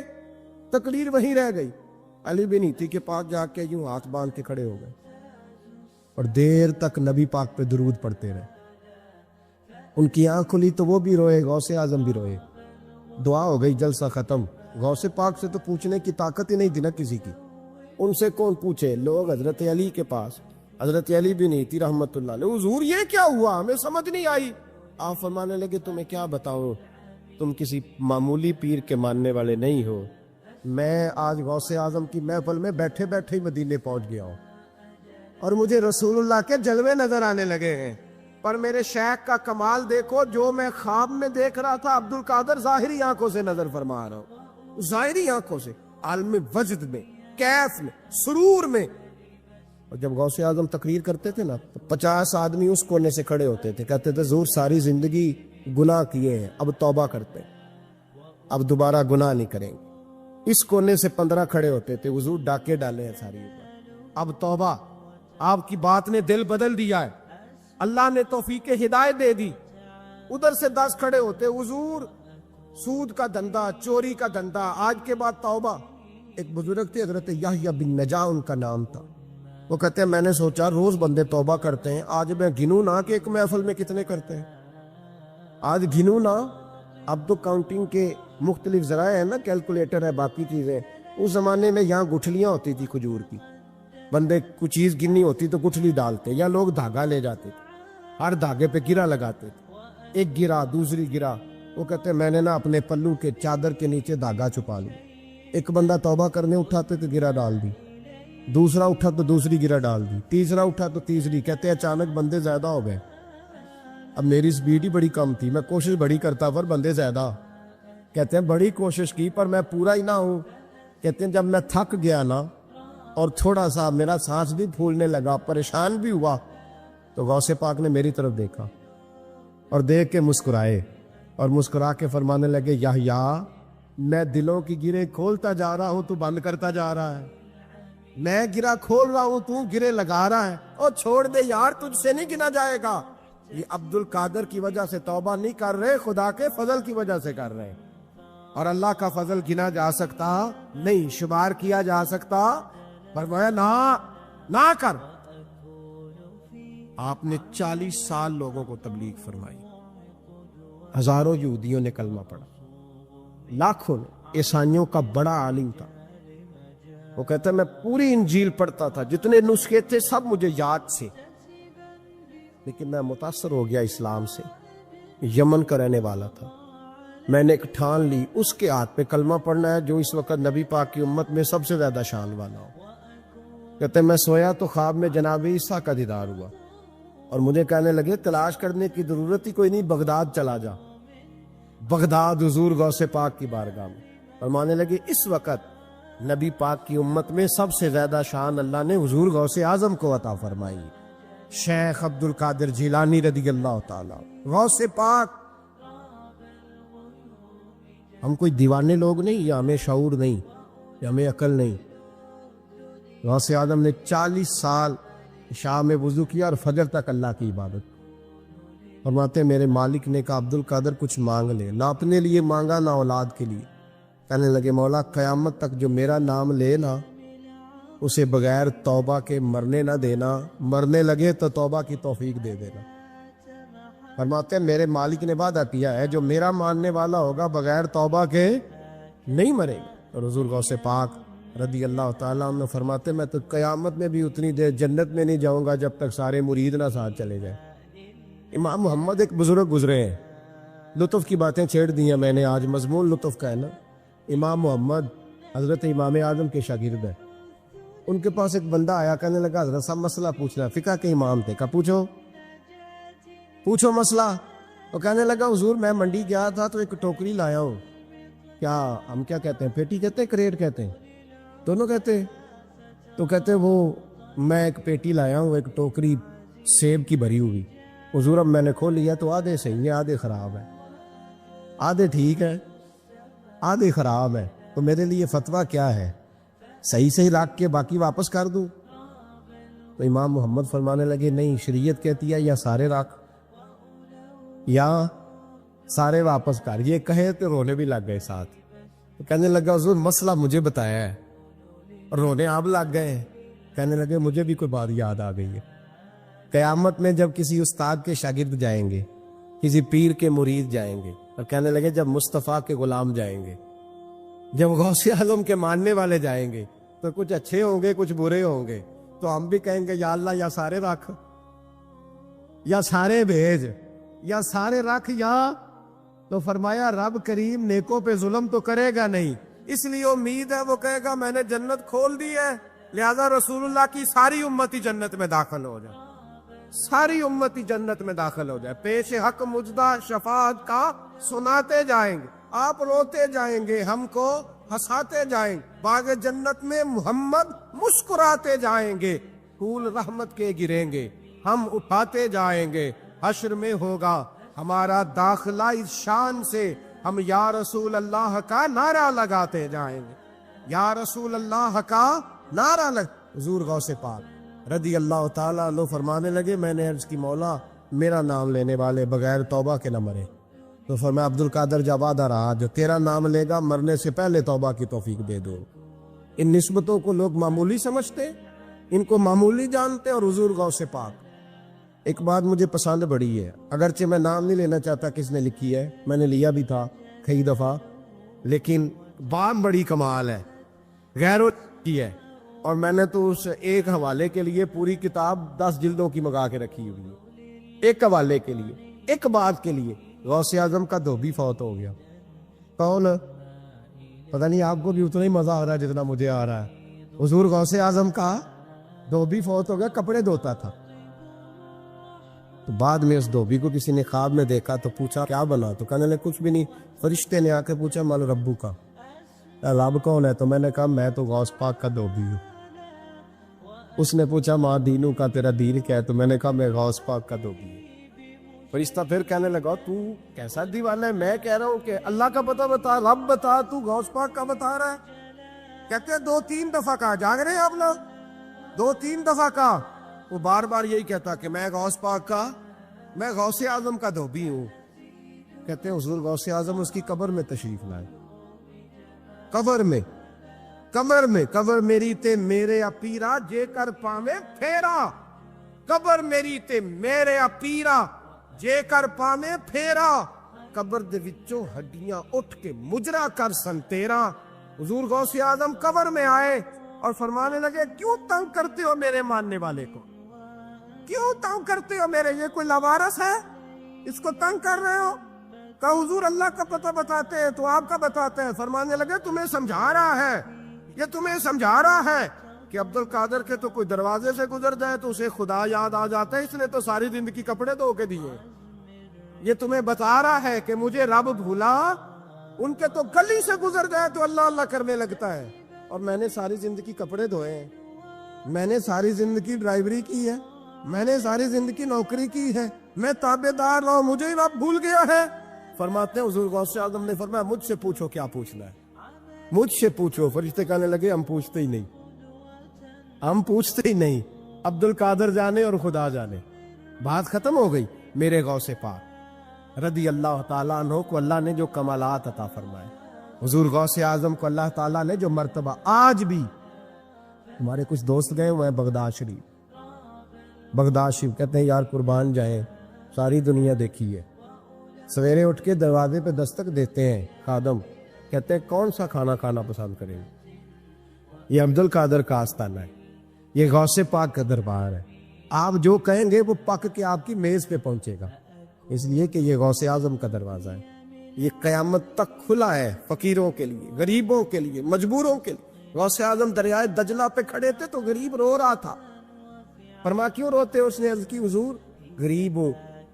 تقریر وہیں رہ گئی، علی بن ہیتی کے پاس جا کے یوں ہاتھ باندھ کے کھڑے ہو گئے، اور دیر تک نبی پاک پہ درود پڑھتے رہے۔ ان کی آنکھ کھلی تو وہ بھی روئے، غوث اعظم بھی روئے، دعا ہو گئی، جلسہ ختم۔ غوث پاک سے تو پوچھنے کی طاقت ہی نہیں تھی نا کسی کی، ان سے کون پوچھے؟ لوگ حضرت علی کے پاس، حضرت علی بن ہیتی رحمت اللہ علیہ، حضور یہ کیا ہوا؟ ہمیں سمجھ نہیں آئی۔ آپ فرمانے لگے تمہیں کیا بتاؤں، تم کسی معمولی پیر کے ماننے والے نہیں ہو، میں آج غوث اعظم کی محفل میں بیٹھے بیٹھے ہی مدینے پہنچ گیا ہوں، اور مجھے رسول اللہ کے جلوے نظر آنے لگے ہیں، پر میرے شیخ کا کمال دیکھو، جو میں خواب میں دیکھ رہا تھا عبد القادر ظاہری آنکھوں سے نظر فرما رہا ہوں، ظاہری آنکھوں سے، عالم وجد میں، کیف میں، سرور میں۔ اور جب غوث اعظم تقریر کرتے تھے نا تو 50 آدمی اس کونے سے کھڑے ہوتے تھے، کہتے تھے حضور ساری زندگی گناہ کیے ہیں، اب توبہ کرتے ہیں، اب دوبارہ گناہ نہیں کریں گے۔ اس کونے سے 15 کھڑے ہوتے تھے، حضور ڈاکے ڈالے ہیں ساری اوپر، اب توبہ، آپ کی بات نے دل بدل دیا ہے، اللہ نے توفیق ہدایت دے دی۔ ادھر سے 10 کھڑے ہوتے، حضور سود کا دھندا، چوری کا دھندا، آج کے بعد توبہ۔ ایک بزرگ تھے حضرت یحییٰ بن نجا ان کا نام تھا، وہ کہتے ہیں میں نے سوچا روز بندے توبہ کرتے ہیں، آج میں گنوں نہ کہ ایک محفل میں کتنے کرتے ہیں، آج گنوں نہ۔ اب تو کاؤنٹنگ کے مختلف ذرائع ہیں نا، کیلکولیٹر ہے، باقی چیزیں۔ اس زمانے میں یہاں گٹھلیاں ہوتی تھی کھجور کی، بندے کوئی چیز گننی ہوتی تو گٹھلی ڈالتے، یا لوگ دھاگا لے جاتے تھے، ہر دھاگے پہ گرا لگاتے تھے، ایک گرا دوسری گرا، وہ کہتے ہیں میں نے نا اپنے پلو کے چادر کے نیچے دھاگا چھپا لیا۔ ایک بندہ توبہ کرنے اٹھا تو گرا ڈال دی، دوسرا اٹھا تو دوسری گرا ڈال دی، تیسرا اٹھا تو تیسری۔ کہتے ہیں اچانک بندے زیادہ ہو گئے، اب میری سپیڈ ہی بڑی کم تھی، میں کوشش بڑی کرتا پر بندے زیادہ۔ کہتے ہیں بڑی کوشش کی پر میں پورا ہی نہ ہوں۔ کہتے ہیں جب میں تھک گیا نا اور تھوڑا سا میرا سانس بھی پھولنے لگا، پریشان بھی ہوا، تو غوث پاک نے میری طرف دیکھا اور دیکھ کے مسکرائے، اور مسکرا کے فرمانے لگے یحییٰ میں دلوں کی گرے کھولتا جا رہا ہوں، تو بند کرتا جا رہا ہے، میں گرا کھول رہا ہوں، تو گرے لگا رہا ہے، اور چھوڑ دے یار، تجھ سے نہیں گنا جائے گا۔ یہ عبد القادر کی وجہ سے توبہ نہیں کر رہے، خدا کے فضل کی وجہ سے کر رہے ہیں، اور اللہ کا فضل گنا جا سکتا نہیں، شمار کیا جا سکتا، فرمایا نہ کر۔ آپ نے 40 سال لوگوں کو تبلیغ فرمائی، ہزاروں یہودیوں نے کلمہ پڑھا، لاکھوں نے، عیسائیوں کا بڑا عالم تھا، وہ کہتا ہے میں پوری انجیل پڑھتا تھا، جتنے نسخے تھے سب مجھے یاد سے، لیکن میں متاثر ہو گیا اسلام سے، یمن کا رہنے والا تھا، میں نے ایک ٹھان لی اس کے ہاتھ پہ کلمہ پڑھنا ہے جو اس وقت نبی پاک کی امت میں سب سے زیادہ شان والا ہو۔ کہتے ہیں میں سویا تو خواب میں جناب عیسیٰ کا دیدار ہوا، اور مجھے کہنے لگے تلاش کرنے کی ضرورت ہی کوئی نہیں، بغداد چلا جا، بغداد حضور غوث پاک کی بارگاہ میں۔ فرمانے لگے اس وقت نبی پاک کی امت میں سب سے زیادہ شان اللہ نے حضور غوث اعظم کو عطا فرمائی، شیخ عبد القادر جیلانی رضی اللہ تعالی، غوث پاک۔ ہم کوئی دیوانے لوگ نہیں، یا ہمیں شعور نہیں، کہ ہمیں عقل نہیں. غوث اعظم نے 40 سال شام میں وضو کیا اور فجر تک اللہ کی عبادت. فرماتے میرے مالک نے کہا عبد القادر کچھ مانگ لے. نہ اپنے لیے مانگا نہ اولاد کے لیے. کہنے لگے مولا قیامت تک جو میرا نام لے نا اسے بغیر توبہ کے مرنے نہ دینا, مرنے لگے تو توبہ کی توفیق دے دینا. فرماتے ہیں میرے مالک نے وعدہ کیا ہے جو میرا ماننے والا ہوگا بغیر توبہ کے نہیں مرے گا. اور حضور غوث پاک رضی اللہ تعالیٰ عنہ فرماتے میں تو قیامت میں بھی اتنی دیر جنت میں نہیں جاؤں گا جب تک سارے مرید نہ ساتھ چلے جائیں. امام محمد ایک بزرگ گزرے ہیں, لطف کی باتیں چھیڑ دی ہیں میں نے, آج مضمون لطف کا ہے نا. امام محمد حضرت امام اعظم کے شاگرد ہیں. ان کے پاس ایک بندہ آیا, کہنے لگا حضرت صاحب مسئلہ پوچھنا. فقہ کے امام تھے. کہا پوچھو مسئلہ. وہ کہنے لگا حضور میں منڈی گیا تھا تو ایک ٹوکری لایا ہوں. کیا ہم کیا کہتے ہیں, پیٹی کہتے ہیں کریٹ کہتے ہیں, دونوں کہتے ہیں. تو کہتے ہیں وہ میں ایک پیٹی لایا ہوں, ایک ٹوکری سیب کی بھری ہوئی. حضور اب میں نے کھول لیا تو آدھے صحیح ہیں آدھے خراب ہیں, آدھے ٹھیک ہے آدھے خراب ہے, تو میرے لیے فتویٰ کیا ہے, صحیح رکھ کے باقی واپس کر دوں؟ تو امام محمد فرمانے لگے نہیں, شریعت کہتی ہے یا سارے رکھ یا سارے واپس کر. یہ کہے تو رونے بھی لگ گئے ساتھ. تو کہنے لگا حضور مسئلہ مجھے بتایا ہے, اور رونے آپ لگ گئے. کہنے لگے مجھے بھی کوئی بات یاد آ گئی ہے. قیامت میں جب کسی استاد کے شاگرد جائیں گے, کسی پیر کے مرید جائیں گے, اور کہنے لگے جب مصطفیٰ کے غلام جائیں گے, جب غوث اعظم کے ماننے والے جائیں گے, تو کچھ اچھے ہوں گے کچھ برے ہوں گے. تو ہم بھی کہیں گے یا اللہ یا سارے رکھ, یا سارے بھیج, یا سارے رکھ, یا تو فرمایا رب کریم نیکوں پہ ظلم تو کرے گا نہیں, اس لیے امید ہے وہ کہے گا میں نے جنت کھول دی ہے, لہذا رسول اللہ کی ساری امتی جنت میں داخل ہو جائے, ساری امتی جنت میں داخل ہو جائے. پیش حق مجدہ شفاعت کا سناتے جائیں گے, آپ روتے جائیں گے, ہم کو ہنساتے جائیں گے, باغ جنت میں محمد مسکراتے جائیں گے, پھول رحمت کے گریں گے, ہم اٹھاتے جائیں گے. حشر میں ہوگا ہمارا داخلہ اس شان سے, ہم یا رسول اللہ کا نعرہ لگاتے جائیں گے, یا رسول اللہ کا نعرہ حضور غوث پاک رضی اللہ تعالیٰ عنہ فرمانے لگے میں نے عرض کی مولا میرا نام لینے والے بغیر توبہ کے نہ مرے. تو فرمایا عبد القادر جب وعدہ رہا جو تیرا نام لے گا مرنے سے پہلے توبہ کی توفیق دے دو. ان نسبتوں کو لوگ معمولی سمجھتے, ان کو معمولی جانتے, اور حضور غوث پاک. ایک بات مجھے پسند بڑی ہے, اگرچہ میں نام نہیں لینا چاہتا کس نے لکھی ہے, میں نے لیا بھی تھا کئی دفعہ, لیکن بات بڑی کمال ہے, غیروں کی ہے, اور میں نے تو اس ایک حوالے کے لیے پوری کتاب 10 جلدوں کی منگا کے رکھی ہوئی ہے, ایک حوالے کے لیے, ایک بات کے لیے. غوث اعظم کا دھوبی فوت ہو گیا. کون؟ پتہ نہیں آپ کو بھی اتنا ہی مزہ آ رہا ہے جتنا مجھے آ رہا ہے. حضور غوث اعظم کا دھوبی فوت ہو گیا, کپڑے دھوتا تھا. تو بعد میں اس دھوبی کو کسی نے خواب میں دیکھا تو پوچھا کیا بنا, تو کہنے لگے کچھ بھی نہیں. فرشتے نے آ کے پوچھا مال ربو کا, رب کون ہے؟ تو میں نے کہا میں تو غوث پاک کا دھوبی ہوں. اس نے پوچھا ماں دینوں کا تیرا دین کیا ہے؟ تو میں نے کہا میں غوث پاک کا دھوبی ہوں. فرشتہ پھر کہنے لگا تو کیسا دیوانہ ہے, میں کہہ رہا ہوں کہ اللہ کا پتہ بتا, رب بتا, تو غوث پاک کا بتا رہا ہے. کہتے ہیں 2-3 دفعہ کہا, جاگ رہے ہیں آپ لوگ, 2-3 دفعہ کہا. وہ بار بار یہی کہتا کہ میں غوث پاک کا, میں غوث اعظم کا دھوبی ہوں. کہتے ہیں حضور غوث اعظم اس کی قبر میں تشریف لائے. قبر میری تے میرے اپیرا جے کر پاویں پھیرا, قبر میری تے میرے اپیرا جے کر پاویں پھیرا, قبر دے وچوں ہڈیاں اٹھ کے مجرا کر سن تیرا. حضور غوث اعظم قبر میں آئے اور فرمانے لگے کیوں تنگ کرتے ہو میرے ماننے والے کو, کیوں تنگ کرتے ہو میرے, یہ کوئی لوارث ہے اس کو تنگ کر رہے ہو؟ کہا حضور اللہ کا پتہ بتاتے ہیں تو آپ کا بتاتے ہیں. فرمانے لگے تمہیں سمجھا رہا ہے, یہ تمہیں سمجھا رہا ہے کہ عبد القادر کے تو کوئی دروازے سے گزر جائے تو اسے خدا یاد آ جاتا ہے, اس نے تو ساری زندگی کپڑے دھو کے دیے. یہ تمہیں بتا رہا ہے کہ مجھے رب بھولا, ان کے تو گلی سے گزر جائے تو اللہ اللہ کرنے لگتا ہے, اور میں نے ساری زندگی کپڑے دھوئے ہیں, میں نے ساری زندگی ڈرائیوری کی ہے, میں نے ساری زندگی نوکری کی ہے, میں تابع دار رہا ہوں, مجھے ہی رب بھول گیا ہے. فرماتے ہیں حضور غوث اعظم نے فرمایا مجھ سے پوچھو کیا پوچھنا ہے, مجھ سے پوچھو. فرشتے کہنے لگے ہم پوچھتے ہی نہیں, ہم پوچھتے ہی نہیں, عبد القادر جانے اور خدا جانے. بات ختم ہو گئی. میرے غوث پاک رضی اللہ تعالیٰ عنہ کو اللہ نے جو کمالات عطا فرمائے, حضور غوث اعظم کو اللہ تعالیٰ نے جو مرتبہ, آج بھی ہمارے کچھ دوست گئے ہوئے ہیں بغداد شریف. بغداد شریف کہتے ہیں یار قربان جائیں, ساری دنیا دیکھی ہے. سویرے اٹھ کے دروازے پہ دستک دیتے ہیں خادم, کہتے ہیں کون سا کھانا کھانا پسند کریں گے. یہ عبد القادر کا آستانہ ہے, یہ غوث پاک کا دربار ہے. آپ جو کہیں گے وہ پک کے آپ کی میز پہ پہنچے گا, اس لیے کہ یہ غوث اعظم کا دروازہ ہے. یہ قیامت تک کھلا ہے فقیروں کے لیے, غریبوں کے لیے, مجبوروں کے لیے. غوث اعظم دریائے دجلہ پہ کھڑے تھے تو غریب رو رہا تھا. فرما کیوں روتے؟ اس نے عرض کی حضور غریب ہوں,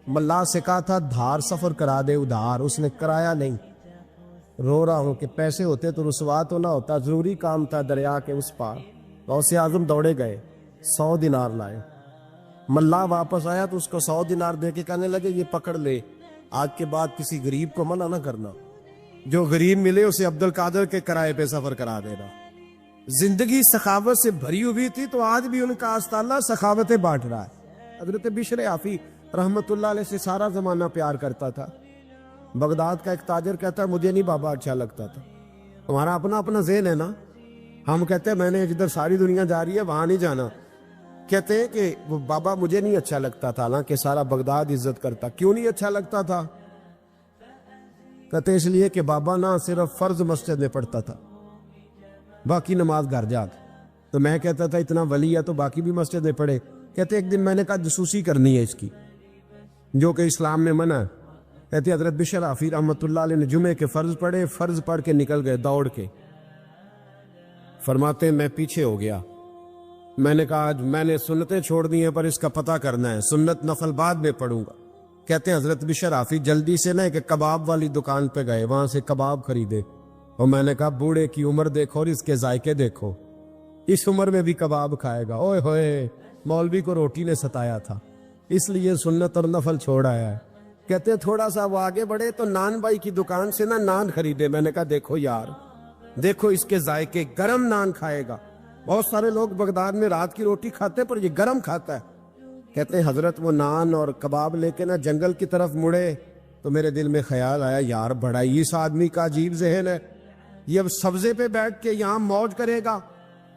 ملا سے کہا تھا دھار سفر کرا دے ادھار, اس نے کرایا نہیں. رو رہا ہوں کہ پیسے ہوتے تو رسوا تو نہ ہوتا, ضروری کام تھا دریا کے اس پار. غوث اعظم دوڑے گئے, 100 دینار لائے. ملا واپس آیا تو اس کو 100 دینار دے کے کہنے لگے یہ پکڑ لے, آج کے بعد کسی غریب کو منع نہ کرنا, جو غریب ملے اسے عبد القادر کے کرائے پہ سفر کرا دینا. زندگی سخاوت سے بھری ہوئی تھی تو آج بھی ان کا آستانہ سخاوتیں بانٹ رہا ہے. حضرت بشر عافی رحمت اللہ علیہ سے سارا زمانہ پیار کرتا تھا. بغداد کا ایک تاجر کہتا ہے مجھے نہیں بابا اچھا لگتا تھا. ہمارا اپنا اپنا ذہن ہے نا, ہم کہتے ہیں میں نے جدھر ساری دنیا جا رہی ہے وہاں نہیں جانا. کہتے ہیں کہ وہ بابا مجھے نہیں اچھا لگتا تھا, حالانکہ سارا بغداد عزت کرتا. کیوں نہیں اچھا لگتا تھا؟ کہتے اس لیے کہ بابا نہ صرف فرض مسجد میں پڑھتا تھا, باقی نماز گھر جا کے. تو میں کہتا تھا اتنا ولی ہے تو باقی بھی مسجد میں پڑھے. کہتے ایک دن میں نے کہا جسوسی کرنی ہے اس کی, جو کہ اسلام میں منع ہے. کہتے حضرت بشر عافی رحمت اللہ علیہ نے جمعے کے فرض پڑھے, فرض پڑھ کے نکل گئے دوڑ کے. فرماتے میں پیچھے ہو گیا, میں نے کہا آج میں نے سنتیں چھوڑ دی ہیں پر اس کا پتہ کرنا ہے, سنت نفل بعد میں پڑھوں گا. کہتے ہیں حضرت بشر عافی جلدی سے نہ ایک کباب والی دکان پہ گئے, وہاں سے کباب خریدے. اور میں نے کہا بوڑھے کی عمر دیکھو اور اس کے ذائقے دیکھو, اس عمر میں بھی کباب کھائے گا. اوئے ہوئے, مولوی کو روٹی نے ستایا تھا اس لیے سنت اور نفل چھوڑ آیا ہے. کہتے ہیں تھوڑا سا وہ آگے بڑھے تو نان بھائی کی دکان سے نان خریدے. میں نے کہا دیکھو یار, دیکھو اس کے ذائقے, گرم نان کھائے گا. بہت سارے لوگ بغداد میں رات کی روٹی کھاتے پر یہ گرم کھاتا ہے. کہتے ہیں حضرت وہ نان اور کباب لے کے جنگل کی طرف مڑے تو میرے دل میں خیال آیا یار بڑا ہی اس آدمی کا عجیب ذہن ہے, یہ اب سبزے پہ بیٹھ کے یہاں موج کرے گا,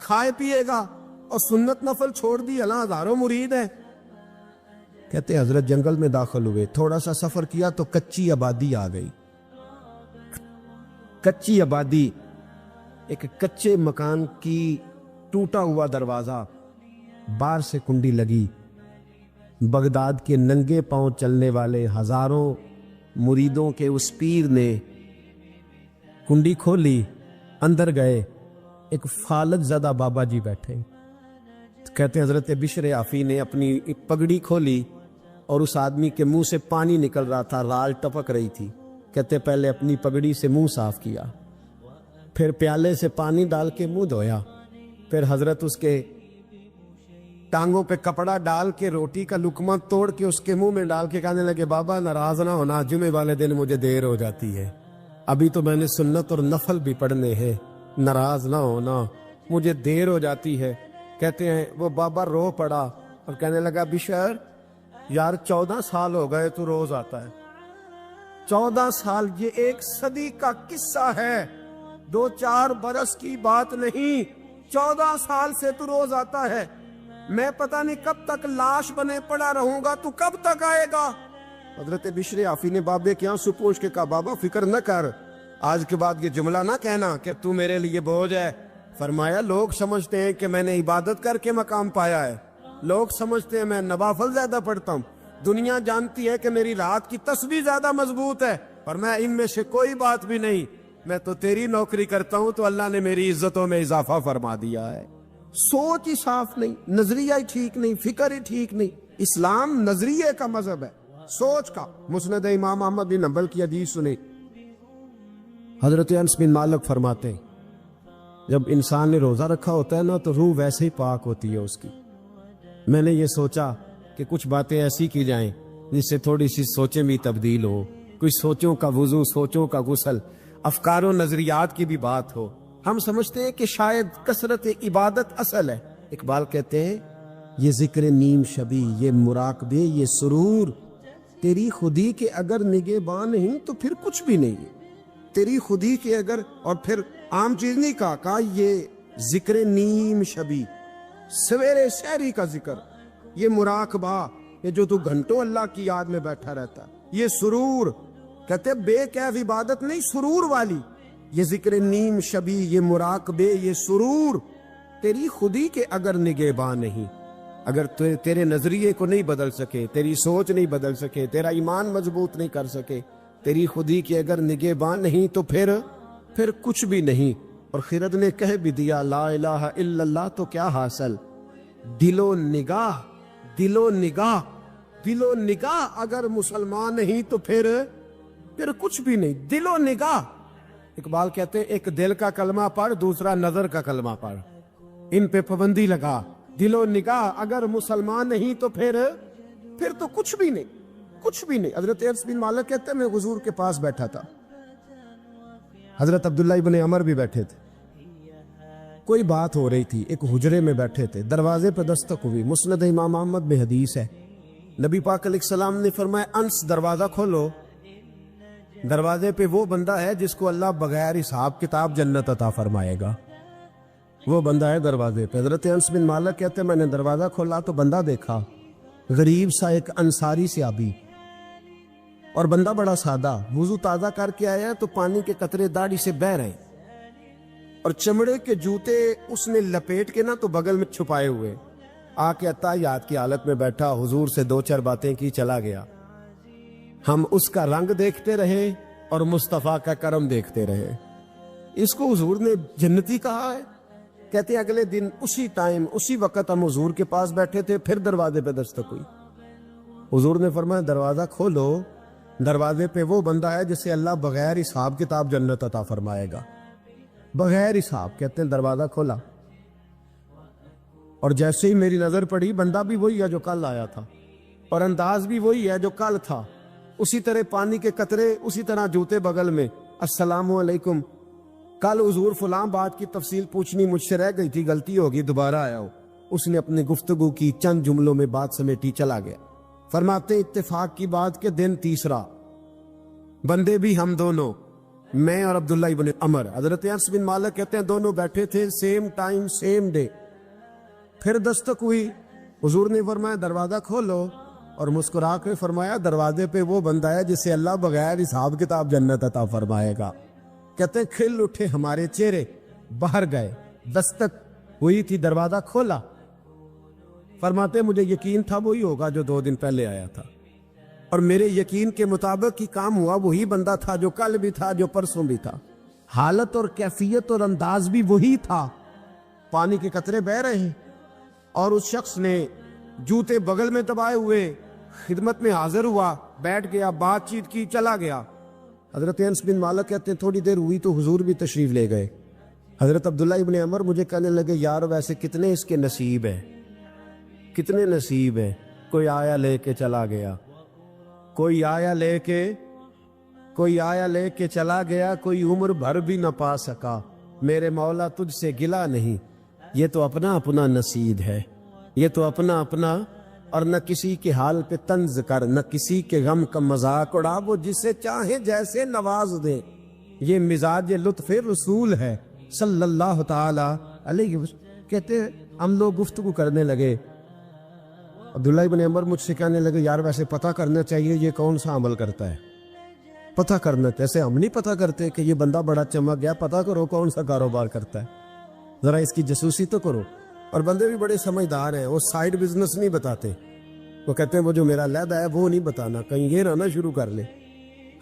کھائے پیے گا, اور سنت نفل چھوڑ دی, اللہ ہزاروں مرید ہیں. کہتے حضرت جنگل میں داخل ہوئے, تھوڑا سا سفر کیا تو کچی آبادی آ گئی. کچی آبادی, ایک کچے مکان کی ٹوٹا ہوا دروازہ, باہر سے کنڈی لگی. بغداد کے ننگے پاؤں چلنے والے ہزاروں مریدوں کے اس پیر نے کنڈی کھولی, اندر گئے. ایک فالج زدہ بابا جی بیٹھے. کہتے ہیں حضرت بشر عافی نے اپنی پگڑی کھولی اور اس آدمی کے منہ سے پانی نکل رہا تھا, رال ٹپک رہی تھی. کہتے پہلے اپنی پگڑی سے منہ صاف کیا, پھر پیالے سے پانی ڈال کے منہ دھویا, پھر حضرت اس کے ٹانگوں پہ کپڑا ڈال کے روٹی کا لقمہ توڑ کے اس کے منہ میں ڈال کے کہنے لگے بابا ناراض نہ ہونا, جمعے والے دن مجھے دیر ہو جاتی ہے, ابھی تو میں نے سنت اور نفل بھی پڑھنے ہیں, ناراض نہ ہونا مجھے دیر ہو جاتی ہے. کہتے ہیں وہ بابا رو پڑا اور کہنے لگا بشر یار 14 سال ہو گئے تو روز آتا ہے. 14 سال, یہ 1 صدی کا قصہ ہے, 2-4 برس کی بات نہیں. 14 سال سے تو روز آتا ہے. میں پتہ نہیں کب تک لاش بنے پڑا رہوں گا, تو کب تک آئے گا؟ حضرت بشر عافی نے بابے کے آنسو پوچھ کے کہا بابا فکر نہ کر, آج کے بعد یہ جملہ نہ کہنا کہ تو میرے لیے بوجھ ہے. فرمایا لوگ سمجھتے ہیں کہ میں نے عبادت کر کے مقام پایا ہے, لوگ سمجھتے ہیں میں نوافل زیادہ پڑھتا ہوں, دنیا جانتی ہے کہ میری رات کی تسبیح زیادہ مضبوط ہے, اور میں ان میں سے کوئی بات بھی نہیں. میں تو تیری نوکری کرتا ہوں تو اللہ نے میری عزتوں میں اضافہ فرما دیا ہے. سوچ ہی صاف نہیں, نظریہ ہی ٹھیک نہیں, فکر ہی ٹھیک نہیں. اسلام نظریے کا مذہب ہے, سوچ کا. مسند امام احمد بن حنبل کی حدیث سنی, حضرت انس بن مالک فرماتے ہیں جب انسان نے روزہ رکھا ہوتا ہے نا تو روح ویسے ہی پاک ہوتی ہے اس کی. میں نے یہ سوچا کہ کچھ باتیں ایسی کی جائیں جس سے تھوڑی سی سوچیں بھی تبدیل ہو, کچھ سوچوں کا وضو, سوچوں کا غسل, افکار و نظریات کی بھی بات ہو. ہم سمجھتے ہیں کہ شاید کثرت عبادت اصل ہے. اقبال کہتے ہیں یہ ذکر نیم شبی، یہ مراقبے، یہ سرور تیری خودی کے اگر نگہباں نہیں تو پھر کچھ بھی نہیں. تیری خودی کے اگر، اور پھر عام چیز نہیں کہا یہ ذکر نیم شبی، سویرے سحری کا ذکر، یہ مراقبہ، یہ جو تو گھنٹوں اللہ کی یاد میں بیٹھا رہتا ہے، یہ سرور. کہتے بے کیف عبادت نہیں، سرور والی. یہ ذکر نیم شبی، یہ مراقبے، یہ سرور تیری خودی کے اگر نگہباں نہیں. اگر تیرے نظریے کو نہیں بدل سکے، تیری سوچ نہیں بدل سکے، تیرا ایمان مضبوط نہیں کر سکے، تیری خودی کے اگر نگہباں نہیں تو پھر کچھ بھی نہیں. اور خرد نے کہہ بھی دیا لا الہ الا اللہ تو کیا حاصل؟ دل و نگاہ، دل و نگاہ، دل و نگاہ اگر مسلمان نہیں تو پھر کچھ بھی نہیں. دل و نگاہ. اقبال کہتے ہیں ایک دل کا کلمہ پڑھ، دوسرا نظر کا کلمہ پڑھ، ان پہ پابندی لگا. دل و نگاہ اگر مسلمان نہیں تو پھر تو کچھ بھی نہیں، کچھ بھی نہیں. حضرت انس بن مالک کہتے ہیں میں حضور کے پاس بیٹھا تھا، حضرت عبداللہ ابن عمر بھی بیٹھے تھے. کوئی بات ہو رہی تھی، ایک حجرے میں بیٹھے تھے، دروازے پہ دستک ہوئی. مسند امام احمد میں حدیث ہے، نبی پاک علیہ السلام نے فرمایا انس دروازہ کھولو. دروازے پہ وہ بندہ ہے جس کو اللہ بغیر حساب کتاب جنت عطا فرمائے گا. وہ بندہ ہے دروازے پہ. حضرت انس بن مالک کہتے ہیں میں نے دروازہ کھولا تو بندہ دیکھا، غریب سا ایک انصاری صحابی، اور بندہ بڑا سادہ، وضو تازہ کر کے آیا تو پانی کے قطرے داڑھی سے بہہ رہے ہیں، اور چمڑے کے جوتے اس نے لپیٹ کے تو بغل میں چھپائے ہوئے. آ کے عطیات کی حالت میں بیٹھا، حضور سے دو چار باتیں کی، چلا گیا. ہم اس کا رنگ دیکھتے رہے اور مصطفیٰ کا کرم دیکھتے رہے. اس کو حضور نے جنتی کہا ہے. کہتے ہیں اگلے دن اسی ٹائم اسی وقت ہم حضور کے پاس بیٹھے تھے، پھر دروازے پہ دستک ہوئی. حضور نے فرمایا دروازہ کھولو، دروازے پہ وہ بندہ ہے جسے اللہ بغیر حساب کتاب جنت عطا فرمائے گا، بغیر حساب. کہتے ہیں دروازہ کھولا، اور جیسے ہی میری نظر پڑی بندہ بھی وہی ہے جو کل آیا تھا، اور انداز بھی وہی ہے جو کل تھا، اسی طرح پانی کے قطرے، اسی طرح جوتے بغل میں. السلام علیکم، کل حضور فلاں بات کی تفصیل پوچھنی مجھ سے رہ گئی تھی، غلطی ہوگی، دوبارہ آیا ہو. اس نے اپنی گفتگو کی، چند جملوں میں بات سمیٹی، چلا گیا. فرماتے اتفاق کی بات کے دن تیسرا، بندے بھی ہم دونوں، میں اور عبداللہ ابن عمر. حضرت انس بن مالک کہتے ہیں دونوں بیٹھے تھے، سیم ٹائم سیم ڈے. پھر دستک ہوئی، حضور نے فرمایا دروازہ کھولو، اور مسکرا کے فرمایا دروازے پہ وہ بندہ ہے جسے اللہ بغیر حساب کتاب جنت عطا فرمائے گا. کہتے ہیں کھل اٹھے ہمارے چہرے، باہر گئے. دستک ہوئی تھی، دروازہ کھولا. فرماتے مجھے یقین تھا وہی ہوگا جو 2 دن پہلے آیا تھا، اور میرے یقین کے مطابق ہی کام ہوا. وہی بندہ تھا جو کل بھی تھا، جو پرسوں بھی تھا. حالت اور کیفیت اور انداز بھی وہی تھا. پانی کے قطرے بہ رہے ہیں، اور اس شخص نے جوتے بغل میں دبائے ہوئے خدمت میں حاضر ہوا، بیٹھ گیا، بات چیت کی، چلا گیا. حضرت انس بن مالک کہتے ہیں تھوڑی دیر ہوئی تو حضور بھی تشریف لے گئے. حضرت عبداللہ ابن عمر مجھے کہنے لگے یار ویسے کتنے اس کے نصیب ہیں، کتنے نصیب ہیں. کوئی آیا لے کے چلا گیا، کوئی آیا لے کے چلا گیا، کوئی عمر بھر بھی نہ پا سکا. میرے مولا تجھ سے گلا نہیں، یہ تو اپنا اپنا نصیب ہے، یہ تو اپنا اپنا. اور نہ کسی کے حال پہ طنز کر، نہ کسی کے غم کا مذاق اڑا، وہ جسے چاہے جیسے نواز دے. یہ مزاج لطف رسول ہے صلی اللہ تعالی علیہ وسلم. کہتے ہیں ہم لوگ گفتگو کرنے لگے. عبداللہ ابن عمر مجھ سے کہنے لگے یار ویسے پتہ کرنا چاہیے یہ کون سا عمل کرتا ہے، پتہ کرنا. ایسے ہم نہیں پتہ کرتے کہ یہ بندہ بڑا چمک گیا، پتہ کرو کون سا کاروبار کرتا ہے، ذرا اس کی جاسوسی تو کرو. اور بندے بھی بڑے سمجھدار ہیں، وہ سائیڈ بزنس نہیں بتاتے. وہ کہتے ہیں وہ جو میرا علیحدہ ہے وہ نہیں بتانا، کہیں یہ نہ شروع کر لے.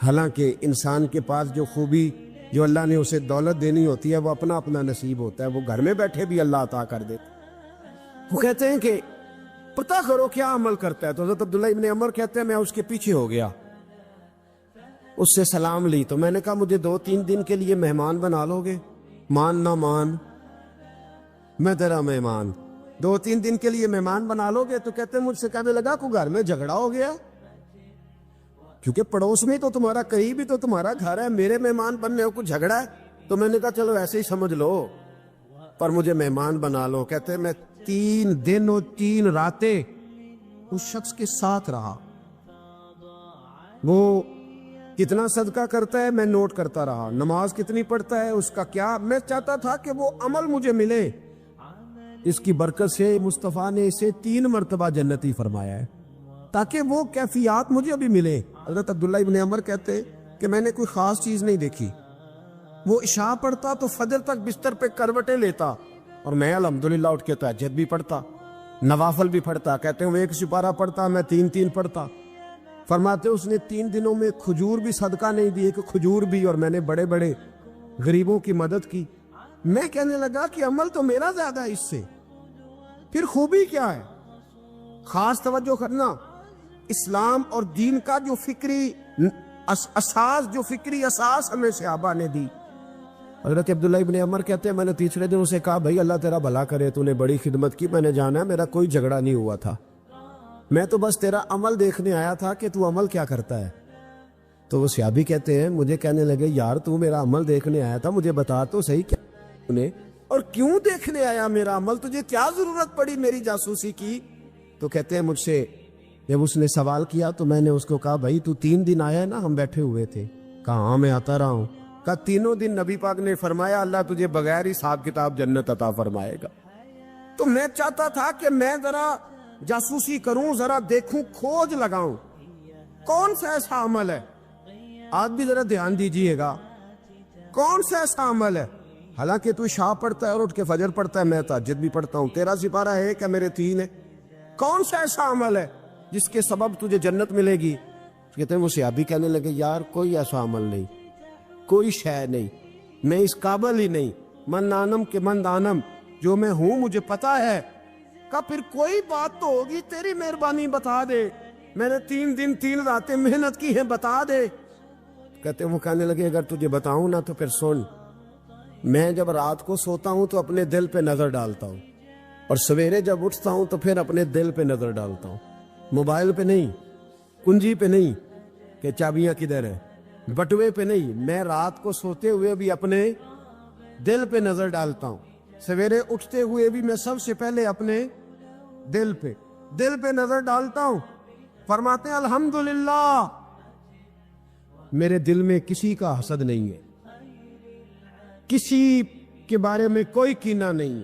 حالانکہ انسان کے پاس جو خوبی، جو اللہ نے اسے دولت دینی ہوتی ہے، وہ اپنا اپنا نصیب ہوتا ہے. وہ گھر میں بیٹھے بھی اللہ عطا کر دیتا. وہ کہتے ہیں کہ پتہ کرو کیا عمل کرتا ہے. تو حضرت عبداللہ ابن عمر کہتے ہیں میں اس کے پیچھے ہو گیا، اس سے سلام لی. تو میں نے کہا مجھے 2-3 دن کے لیے مہمان بنا لو گے؟ مان نہ مان، میں تیرا مہمان. 2-3 دن کے لیے مہمان بنا لو گے؟ تو کہتے ہیں مجھ سے کہنے لگا کو گھر میں جھگڑا ہو گیا، کیونکہ پڑوس میں تو تمہارا، قریب ہی تو تمہارا گھر ہے، میرے مہمان بننے کو جھگڑا ہے. تو میں نے کہا چلو ایسے ہی سمجھ لو پر مجھے مہمان بنا لو. کہتے میں 3 دن اور 3 راتیں اس شخص کے ساتھ رہا. وہ کتنا صدقہ کرتا ہے میں نوٹ کرتا رہا, نماز کتنی پڑھتا ہے اس کا کیا. میں چاہتا تھا کہ وہ عمل مجھے ملے. اس کی برکت سے مصطفیٰ نے اسے 3 مرتبہ جنتی فرمایا ہے تاکہ وہ کیفیات مجھے بھی ملے. حضرت عبداللہ ابن عمر کہتے کہ میں نے کوئی خاص چیز نہیں دیکھی. وہ عشاء پڑھتا تو فجر تک بستر پہ کروٹیں لیتا اور میں الحمدللہ اٹھ کے تہجد بھی پڑھتا, نوافل بھی پڑھتا. کہتے ہیں وہ 1 سپارہ پڑھتا, میں 3 پڑھتا. فرماتے اس نے 3 دنوں میں کھجور بھی صدقہ نہیں دی, کہ کھجور بھی, اور میں نے بڑے بڑے غریبوں کی مدد کی. میں کہنے لگا کہ عمل تو میرا زیادہ ہے اس سے, پھر خوبی کیا ہے. خاص توجہ کرنا, اسلام اور دین کا جو فکری اساس ہمیں صحابہ نے دی. حضرت عبداللہ ابن عمر کہتے ہیں میں نے تیسرے دن اسے کہا بھائی اللہ تیرا بھلا کرے, تو نے بڑی خدمت کی, میں نے جانا ہے, میرا کوئی جھگڑا نہیں ہوا تھا, میں تو بس تیرا عمل دیکھنے آیا تھا کہ تو عمل کیا کرتا ہے. تو وہ صحابی کہتے ہیں مجھے کہنے لگے یار تو میرا عمل دیکھنے آیا تھا, مجھے بتا تو صحیح کیا نے, اور کیوں دیکھنے آیا میرا عمل, تجھے کیا ضرورت پڑی میری جاسوسی کی. تو کہتے ہیں مجھ سے جب اس نے سوال کیا تو میں نے اس کو کہا بھائی تو 3 دن آیا ہے نا, ہم بیٹھے ہوئے تھے. کہا ہاں میں آتا رہا ہوں. کہا 3 دن نبی پاک نے فرمایا اللہ تجھے بغیر حساب کتاب جنت عطا فرمائے گا. تو میں چاہتا تھا کہ میں ذرا جاسوسی کروں, ذرا دیکھوں, کھوج لگاؤں کون سا ایسا عمل ہے. آج بھی ذرا دھیان دیجئے گا, کون سا ایسا عمل ہے. حالانکہ تو عشاء پڑھتا ہے اور اٹھ کے فجر پڑھتا ہے, میں تہجد بھی پڑھتا ہوں, تیرا سپارہ ہے کہ میرے 3 ہے. کون سا ایسا عمل ہے جس کے سبب تجھے جنت ملے گی. کہتے ہیں وہ صحابی کہنے لگے یار کوئی ایسا عمل نہیں, کوئی شے نہیں, میں اس قابل ہی نہیں. من نانم کے من دانم, جو میں ہوں مجھے پتا ہے. کہا پھر کوئی بات تو ہوگی, تیری مہربانی بتا دے, میں نے 3 دن 3 راتیں محنت کی ہیں, بتا دے. کہتے ہیں وہ کہنے لگے اگر تجھے بتاؤں نا تو پھر سن. میں جب رات کو سوتا ہوں تو اپنے دل پہ نظر ڈالتا ہوں, اور سویرے جب اٹھتا ہوں تو پھر اپنے دل پہ نظر ڈالتا ہوں. موبائل پہ نہیں, کنجی پہ نہیں کہ چابیاں کدھر ہیں, بٹوے پہ نہیں. میں رات کو سوتے ہوئے بھی اپنے دل پہ نظر ڈالتا ہوں, سویرے اٹھتے ہوئے بھی میں سب سے پہلے اپنے دل پہ نظر ڈالتا ہوں. فرماتے ہیں الحمدللہ میرے دل میں کسی کا حسد نہیں ہے, کسی کے بارے میں کوئی کینہ نہیں ہے,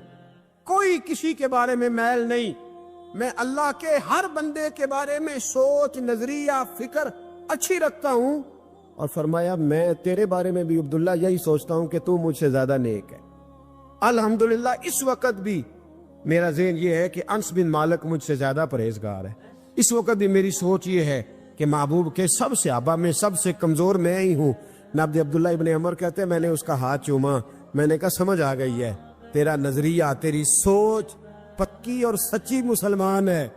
کوئی کسی کے بارے میں میل نہیں. میں اللہ کے ہر بندے کے بارے میں سوچ, نظریہ, فکر اچھی رکھتا ہوں. اور فرمایا میں تیرے بارے میں بھی عبداللہ یہی سوچتا ہوں کہ تو مجھ سے زیادہ نیک ہے. الحمدللہ اس وقت بھی میرا ذہن یہ ہے کہ انس بن مالک مجھ سے زیادہ پرہیزگار ہے. اس وقت بھی میری سوچ یہ ہے کہ محبوب کے سب صحابہ میں سب سے کمزور میں ہی ہوں. نبی عبداللہ ابن عمر کہتے ہیں میں نے اس کا ہاتھ چوما, میں نے کہا سمجھ آ گئی ہے, تیرا نظریہ, تیری سوچ پکی اور سچی مسلمان ہے,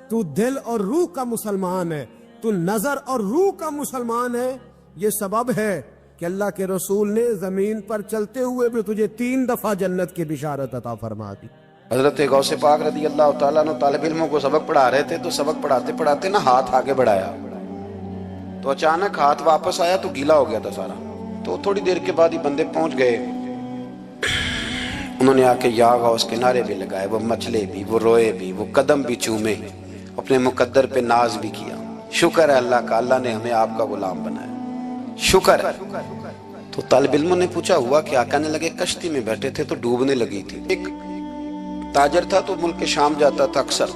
تو دل اور روح کا مسلمان ہے, تو نظر اور روح کا مسلمان ہے. یہ سبب ہے کہ اللہ کے رسول نے زمین پر چلتے ہوئے بھی تجھے 3 دفعہ جنت کی بشارت عطا فرما دی. حضرت غوث پاک رضی اللہ تعالیٰ عنہ طالب علموں کو سبق پڑھا رہے تھے, تو سبق پڑھاتے پڑھاتے نا ہاتھ آگے بڑھایا, تو اچانک ہاتھ واپس آیا تو گیلا ہو گیا تھا سارا. تو تھوڑی دیر کے بعد ہی بندے پہنچ گئے, انہوں نے آ کے یا غوث کے نعرے بھی لگائے, وہ مچلے بھی, وہ روئے بھی, وہ قدم بھی چومے, اپنے مقدر پہ ناز بھی کیا. شکر ہے اللہ کا, اللہ نے ہمیں آپ کا غلام بنایا, شکر ہے. تو طالب علموں نے پوچھا ہوا کیا؟ کہنے لگے کشتی میں بیٹھے تھے تو ڈوبنے لگی تھی. ایک تاجر تھا تو ملک شام جاتا تھا اکثر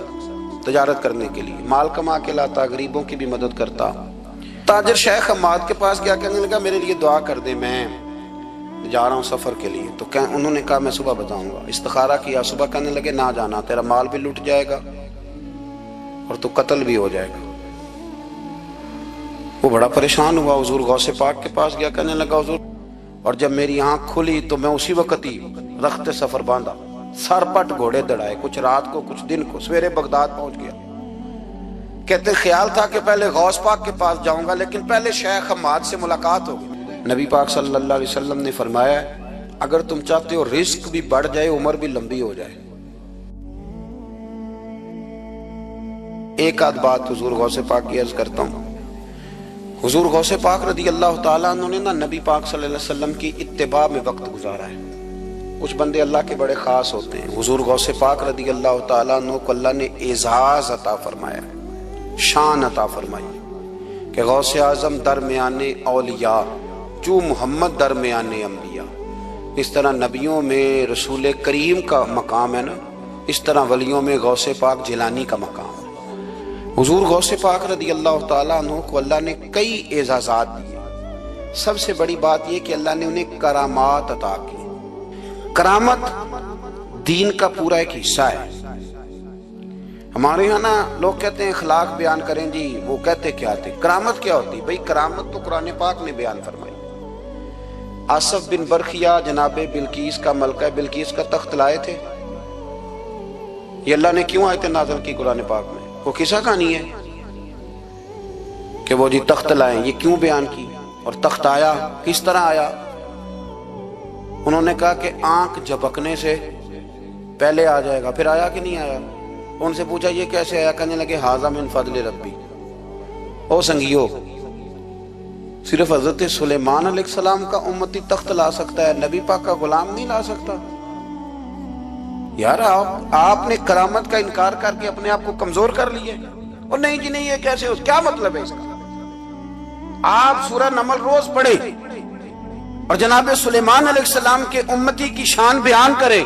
تجارت کرنے کے لیے, مال کما کے لاتا, غریبوں کی بھی مدد کرتا. تاجر شیخ حماد کے پاس گیا, کہنے لگا میرے لیے دعا کر دے, میں جا رہا ہوں سفر کے لیے. تو انہوں نے کہا میں صبح بتاؤں گا. استخارہ کیا صبح, کہنے لگے نہ جانا, تیرا مال بھی لٹ جائے گا اور تو قتل بھی ہو جائے گا. وہ بڑا پریشان ہوا, حضور غوث پاک کے پاس گیا, کہنے لگا حضور, اور جب میری آنکھ کھلی تو میں اسی وقت ہی رخت سفر باندھا, سر پٹ گھوڑے دڑائے, کچھ رات کو کچھ دن کو, سویرے بغداد پہنچ گیا. کہتے خیال تھا کہ پہلے غوث پاک کے پاس جاؤں گا, لیکن پہلے شیخ حماد سے ملاقات ہوگی. نبی پاک صلی اللہ علیہ وسلم نے فرمایا اگر تم چاہتے ہو رزق بھی بڑھ جائے, عمر بھی لمبی ہو جائے. ایک آدھ بات حضور غوث پاک کی عرض کرتا ہوں. حضور غوث پاک رضی اللہ تعالیٰ عنہ نے نا نبی پاک صلی اللہ علیہ وسلم کی اتباع میں وقت گزارا ہے. کچھ بندے اللہ کے بڑے خاص ہوتے ہیں. حضور غوث پاک رضی اللہ تعالیٰ عنہ کو اللہ نے اعزاز عطا فرمایا, شان عطا فرمائی کہ غوث اعظم درمیان اولیاء جو محمد درمیان انبیاء. اس طرح نبیوں میں رسول کریم کا مقام ہے نا, اس طرح ولیوں میں غوث پاک جیلانی کا مقام ہے. حضور غوث پاک رضی اللہ تعالیٰ عنہ کو اللہ نے کئی اعزازات دیے. سب سے بڑی بات یہ کہ اللہ نے انہیں کرامات عطا کی. کرامت دین کا پورا ایک حصہ ہے. ہمارے یہاں نا لوگ کہتے ہیں اخلاق بیان کریں جی, وہ کہتے کیا تھے کرامت کیا ہوتی؟ بھئی کرامت تو قرآن پاک نے بیان فرمائی. آصف بن برخیا جناب بلقیس کا ملکہ بلقیس کا تخت لائے تھے. یہ اللہ نے کیوں آیت نازل کی قرآن پاک میں؟ وہ قصہ کہانی ہے کہ وہ جی تخت لائیں, یہ کیوں بیان کی؟ اور تخت آیا کس طرح آیا؟ انہوں نے کہا کہ آنکھ جھپکنے سے پہلے آ جائے گا. پھر آیا کہ نہیں آیا؟ ان سے پوچھا یہ کیسے آیا؟ کہنے لگے ھذا من فضل ربی. او سنگیو, صرف حضرت سلیمان علیہ السلام کا امتی تخت لا سکتا ہے, نبی پاک کا غلام نہیں لا سکتا؟ یار آپ نے کرامت کا انکار کر کے اپنے آپ کو کمزور کر لیے. اور نہیں جی نہیں, یہ کیسے ہو؟ کیا مطلب ہے اس کا؟ آپ سورہ نمل روز پڑھے اور جناب سلیمان علیہ السلام کے امتی کی شان بیان کرے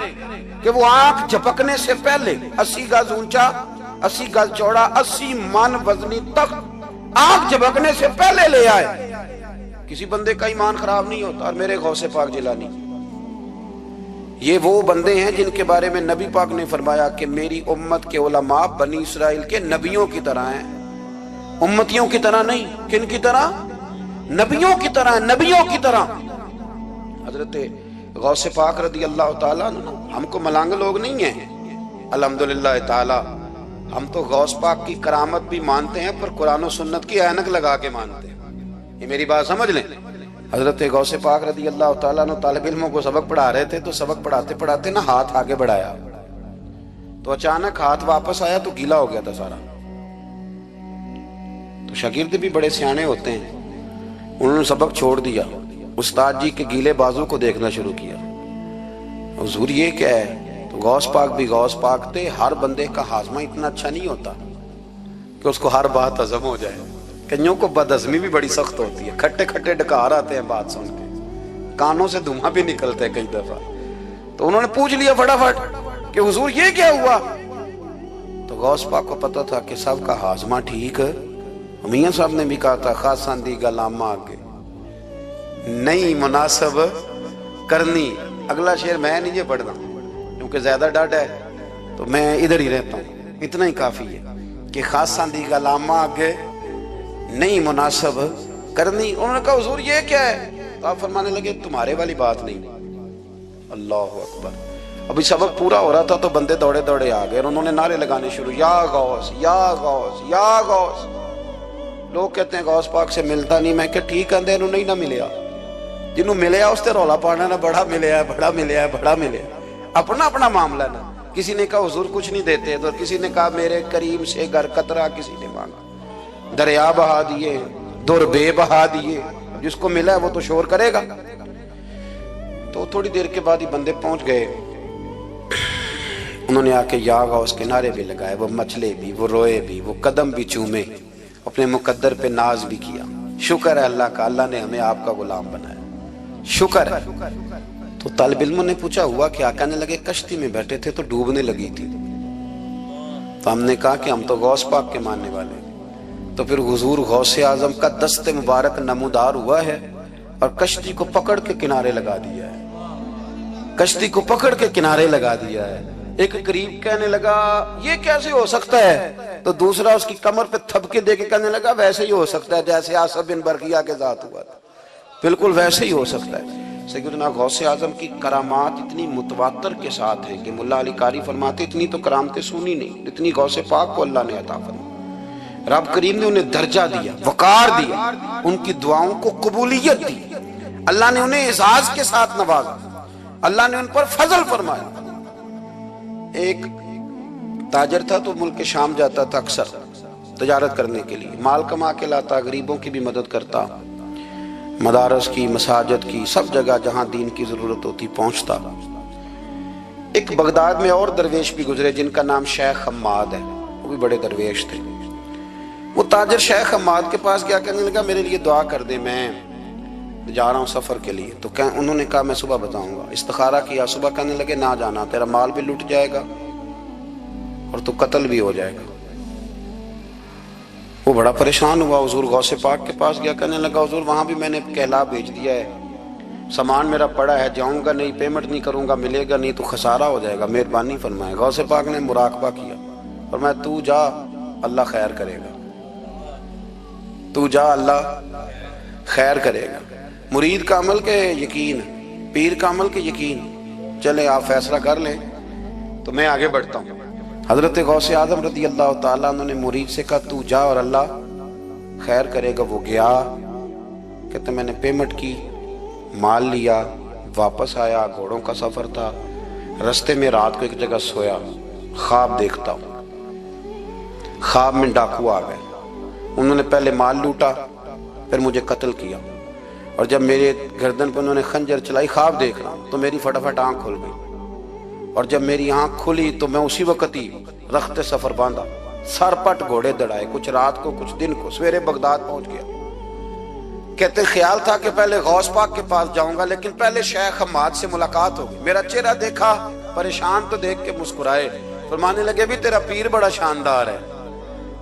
کہ وہ آنکھ جھپکنے سے پہلے 80 گز اونچا 80 گز چوڑا 80 من وزنی تخت آنکھ جھپکنے سے پہلے لے آئے. کسی بندے کا ایمان خراب نہیں ہوتا. اور میرے غوث پاک جیلانی یہ وہ بندے ہیں جن کے بارے میں نبی پاک نے فرمایا کہ میری امت کے علماء بنی اسرائیل کے نبیوں کی طرح ہیں, امتیوں کی طرح نہیں. کن کی طرح؟ نبیوں کی طرح, نبیوں کی طرح. حضرت غوث پاک رضی اللہ تعالیٰ ہم کو ملانگ لوگ نہیں ہیں الحمدللہ تعالیٰ. ہم تو غوث پاک کی کرامت بھی مانتے ہیں پر قرآن و سنت کی اینک لگا کے مانتے ہیں. یہ میری بات سمجھ لیں. حضرت غوث پاک رضی اللہ تعالیٰ عنہ طالب علموں کو سبق پڑھا رہے تھے, تو سبق پڑھاتے پڑھاتے نا ہاتھ آگے بڑھایا تو اچانک ہاتھ واپس آیا تو گیلا ہو گیا تھا سارا. تو شاگرد بھی بڑے سیانے ہوتے ہیں, انہوں نے سبق چھوڑ دیا, استاد جی کے گیلے بازو کو دیکھنا شروع کیا. حضور یہ کیا ہے؟ تو غوث پاک بھی غوث پاک تھے. ہر بندے کا ہاضمہ اتنا اچھا نہیں ہوتا کہ اس کو ہر بات ہضم ہو جائے. کئیوں کو بدہضمی بھی بڑی سخت ہوتی ہے, کھٹے کھٹے ڈکار آتے ہیں بات سن کے, کانوں سے دھواں بھی نکلتے ہیں کئی دفعہ. تو انہوں نے پوچھ لیا فٹافٹ کہ حضور یہ کیا ہوا؟ تو غوث پاک کو پتا تھا کہ سب کا ہاضمہ ٹھیک ہے. میاں صاحب نے بھی کہا تھا خاصاں دی گلامہ آگے نہیں مناسب کرنی. اگلا شعر میں نہیں یہ پڑھنا کیونکہ زیادہ ڈاٹا ہے تو میں ادھر ہی رہتا ہوں. اتنا ہی کافی ہے کہ خاصاں دی گلامہ آگے نہیں مناسب کرنی. انہوں نے کہا حضور یہ کیا ہے؟ تو آپ فرمانے لگے تمہارے والی بات نہیں. اللہ اکبر. ابھی سبق پورا ہو رہا تھا تو بندے دوڑے دوڑے آ گئے اور انہوں نے نعرے لگانے شروع, یا غوث یا غوث یا غوث. لوگ کہتے ہیں غوث پاک سے ملتا نہیں. میں کہ ٹھیک ہے, انہوں نہیں نہ ملیا. جنہوں ملیا اس تے رولا پانا نہ بڑا ملیا ہے بڑا ملیا ہے بڑا ملیا. اپنا اپنا معاملہ نا. کسی نے کہا حضور کچھ نہیں دیتے, تو کسی نے کہا میرے کریم سے گر قطرہ کسی نے مانگا, دریا بہا دیے در بے بہا دیے. جس کو ملا ہے وہ تو شور کرے گا. تو تھوڑی دیر کے بعد ہی بندے پہنچ گئے. انہوں نے آ کے یا غوث کے نعرے بھی لگائے, وہ مچلے بھی, وہ روئے بھی, وہ قدم بھی چومے, اپنے مقدر پہ ناز بھی کیا. شکر ہے اللہ کا, اللہ نے ہمیں آپ کا غلام بنایا, شکر ہے. تو طالب علموں نے پوچھا ہوا کیا؟ کہنے لگے کشتی میں بیٹھے تھے تو ڈوبنے لگی تھی. تو ہم نے کہا کہ ہم تو غوث پاک کے ماننے والے. تو پھر حضور غوث اعظم کا دست مبارک نمودار ہوا ہے اور کشتی کو پکڑ کے کنارے لگا دیا ہے, کشتی کو پکڑ کے کنارے لگا دیا ہے. ایک قریب کہنے لگا یہ کیسے ہو سکتا ہے؟ تو دوسرا اس کی کمر پہ تھپکے دے کے کہنے لگا ویسے ہی ہو سکتا ہے جیسے آصف بن برقیہ کے ذات ہوا تھا, بالکل ویسے ہی ہو سکتا ہے. سیدنا غوث اعظم کی کرامات اتنی متواتر کے ساتھ ہیں کہ ملا علی قاری فرماتے اتنی تو کرامتیں سنی نہیں اتنی غوث پاک کو اللہ نے عطا فرمائی. رب کریم نے انہیں درجہ دیا, وقار دیا, ان کی دعاؤں کو قبولیت دی. اللہ نے انہیں اعزاز کے ساتھ نوازا, اللہ نے ان پر فضل فرمایا. ایک تاجر تھا تو ملک شام جاتا تھا اکثر, تجارت کرنے کے لیے، مال کما کے لاتا، غریبوں کی بھی مدد کرتا، مدارس کی، مساجد کی، سب جگہ جہاں دین کی ضرورت ہوتی پہنچتا۔ ایک بغداد میں اور درویش بھی گزرے جن کا نام شیخ حماد ہے، وہ بھی بڑے درویش تھے۔ وہ تاجر شیخ حماد کے پاس گیا، کہنے لگا میرے لیے دعا کر دے، میں جا رہا ہوں سفر کے لیے۔ تو انہوں نے کہا میں صبح بتاؤں گا۔ استخارہ کیا، صبح کہنے لگے نہ جانا، تیرا مال بھی لٹ جائے گا اور تو قتل بھی ہو جائے گا۔ وہ بڑا پریشان ہوا، حضور غوث پاک کے پاس گیا، کہنے لگا حضور وہاں بھی میں نے کہلا بھیج دیا ہے، سامان میرا پڑا ہے، جاؤں گا نہیں، پیمنٹ نہیں کروں گا، ملے گا نہیں تو خسارہ ہو جائے گا، مہربانی فرمائے۔ غوث پاک نے مراقبہ کیا، فرمایا تو جا، اللہ خیر کرے گا، تو جا، اللہ خیر کرے گا۔ مرید کا عمل کے یقین، پیر کا عمل کے یقین، چلے آپ فیصلہ کر لیں تو میں آگے بڑھتا ہوں۔ حضرت غوث اعظم رضی اللہ تعالیٰ عنہ نے مرید سے کہا تو جا اور اللہ خیر کرے گا۔ وہ گیا، کہتے میں نے پیمنٹ کی، مال لیا، واپس آیا، گھوڑوں کا سفر تھا، رستے میں رات کو ایک جگہ سویا، خواب دیکھتا ہوں، خواب میں ڈاکو آ گئے، انہوں نے پہلے مال لوٹا پھر مجھے قتل کیا، اور جب میرے گردن پہ انہوں نے خنجر چلائی، خواب دیکھ رہا ہوں تو میری فٹافٹ آنکھ کھل گئی، اور جب میری آنکھ کھلی تو میں اسی وقت ہی رخت سفر باندھا، سر پٹ گھوڑے دڑائے، کچھ رات کو کچھ دن کو، سویرے بغداد پہنچ گیا۔ کہتے خیال تھا کہ پہلے غوث پاک کے پاس جاؤں گا، لیکن پہلے شیخ حماد سے ملاقات ہو گئی، میرا چہرہ دیکھا، پریشان تو دیکھ کے مسکرائے، فرمانے لگے بھی تیرا پیر بڑا شاندار ہے،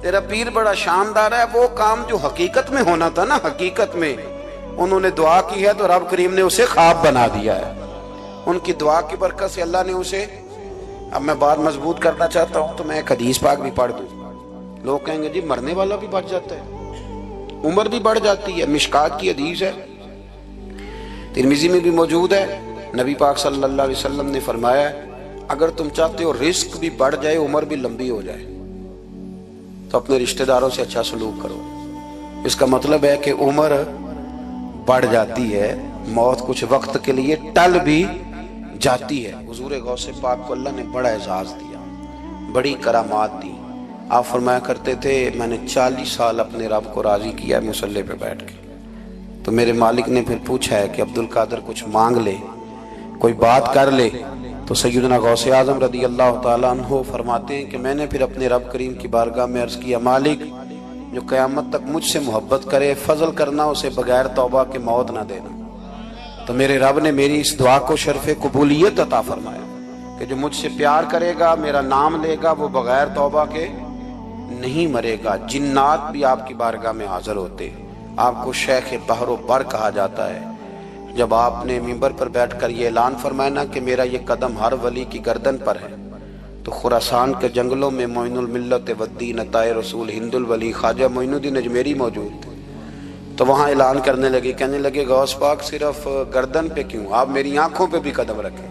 تیرا پیر بڑا شاندار ہے، وہ کام جو حقیقت میں ہونا تھا نا، حقیقت میں انہوں نے دعا کی ہے تو رب کریم نے اسے خواب بنا دیا ہے، ان کی دعا کی برکت سے اللہ نے اسے۔ اب میں بات مضبوط کرنا چاہتا ہوں تو میں ایک حدیث پاک بھی پڑھ دوں۔ لوگ کہیں گے جی مرنے والا بھی بچ جاتا ہے، عمر بھی بڑھ جاتی ہے، مشکات کی حدیث ہے، ترمذی میں بھی موجود ہے، نبی پاک صلی اللہ علیہ وسلم نے فرمایا ہے اگر تم چاہتے ہو رزق بھی بڑھ جائے، عمر بھی لمبی ہو جائے، تو اپنے رشتہ داروں سے اچھا سلوک کرو۔ اس کا مطلب ہے کہ عمر بڑھ جاتی ہے، موت کچھ وقت کے لیے ٹل بھی جاتی ہے۔ حضور غوث پاک کو اللہ نے بڑا اعزاز دیا، بڑی کرامات دی۔ آپ فرمایا کرتے تھے میں نے 40 سال اپنے رب کو راضی کیا ہے مصلی پہ بیٹھ کے۔ تو میرے مالک نے پھر پوچھا ہے کہ عبد القادر کچھ مانگ لے، کوئی بات کر لے، تو سیدنا غوث اعظم رضی اللہ تعالیٰ عنہ فرماتے ہیں کہ میں نے پھر اپنے رب کریم کی بارگاہ میں عرض کیا مالک جو قیامت تک مجھ سے محبت کرے، فضل کرنا اسے بغیر توبہ کے موت نہ دینا۔ تو میرے رب نے میری اس دعا کو شرف قبولیت عطا فرمایا کہ جو مجھ سے پیار کرے گا، میرا نام لے گا، وہ بغیر توبہ کے نہیں مرے گا۔ جنات بھی آپ کی بارگاہ میں حاضر ہوتے، آپ کو شیخ بحر و بر کہا جاتا ہے۔ جب آپ نے منبر پر بیٹھ کر یہ اعلان فرمایا نا کہ میرا یہ قدم ہر ولی کی گردن پر ہے، تو خراسان کے جنگلوں میں معین الملت والدین عطائے رسول ہند الولی خواجہ معین الدین اجمیری موجود تھے، تو وہاں اعلان کرنے لگے، کہنے لگے غوث پاک صرف گردن پہ کیوں، آپ میری آنکھوں پہ بھی قدم رکھیں،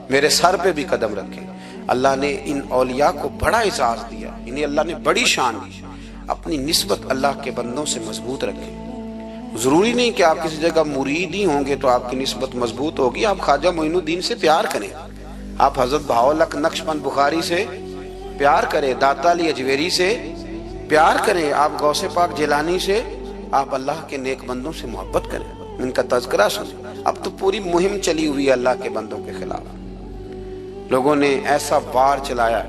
میرے سر پہ بھی قدم رکھیں۔ اللہ نے ان اولیاء کو بڑا اعزاز دیا، انہیں اللہ نے بڑی شان دی۔ اپنی نسبت اللہ کے بندوں سے مضبوط رکھیں۔ ضروری نہیں کہ آپ کسی جگہ مرید ہی ہوں گے تو آپ کی نسبت مضبوط ہوگی، آپ خواجہ معین الدین سے پیار کریں، آپ حضرت بہاؤالحق نقشبند بخاری سے پیار کریں، داتا علی اجویری سے پیار کریں، آپ غوث پاک جیلانی سے، آپ اللہ کے نیک بندوں سے محبت کریں، ان کا تذکرہ سنیں۔ اب تو پوری مہم چلی ہوئی ہے اللہ کے بندوں کے خلاف، لوگوں نے ایسا وار چلایا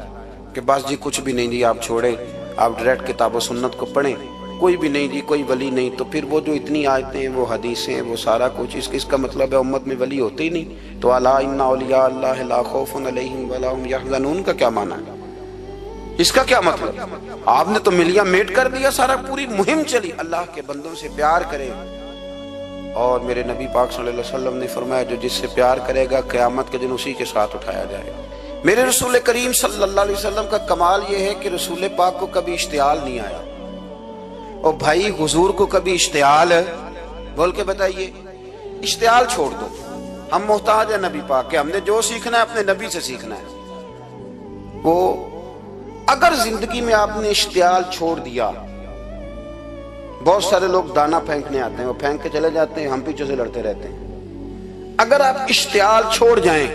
کہ بس جی کچھ بھی نہیں جی آپ چھوڑیں، آپ ڈائریکٹ کتاب و سنت کو پڑھیں، کوئی بھی نہیں جی، کوئی ولی نہیں، تو پھر وہ جو اتنی آیتیں، وہ حدیثیں، وہ سارا کچھ، اس کا مطلب ہے امت میں ولی ہوتے ہی نہیں۔ تو الا ان اولیاء اللہ لا خوف علیہم ولا هم یحزنون کا کیا معنی ہے؟ اس کا کیا مطلب؟ آپ نے تو ملیاں میٹ کر دیا، سارا پوری مہم چلی، اللہ کے بندوں سے پیار کریں۔ اور میرے نبی پاک صلی اللہ علیہ وسلم نے فرمایا جو جس سے پیار کرے گا قیامت کے دن اسی کے ساتھ اٹھایا جائے گا۔ میرے رسول کریم صلی اللہ علیہ وسلم کا کمال یہ ہے کہ رسول پاک کو کبھی اشتعال نہیں آیا، اور بھائی حضور کو کبھی اشتعال، بول کے بتائیے، اشتعال چھوڑ دو، ہم محتاج ہیں نبی پاک کے، ہم نے جو سیکھنا ہے اپنے نبی سے سیکھنا ہے۔ وہ اگر زندگی میں آپ نے اشتعال چھوڑ دیا، بہت سارے لوگ دانا پھینکنے آتے ہیں، وہ پھینک کے چلے جاتے ہیں، ہم پیچھے سے لڑتے رہتے ہیں۔ اگر آپ اشتعال چھوڑ جائیں،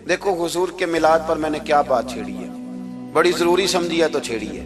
دیکھو حضور کے میلاد پر میں نے کیا بات چھیڑی ہے، بڑی ضروری سمجھی ہے تو چھیڑی ہے۔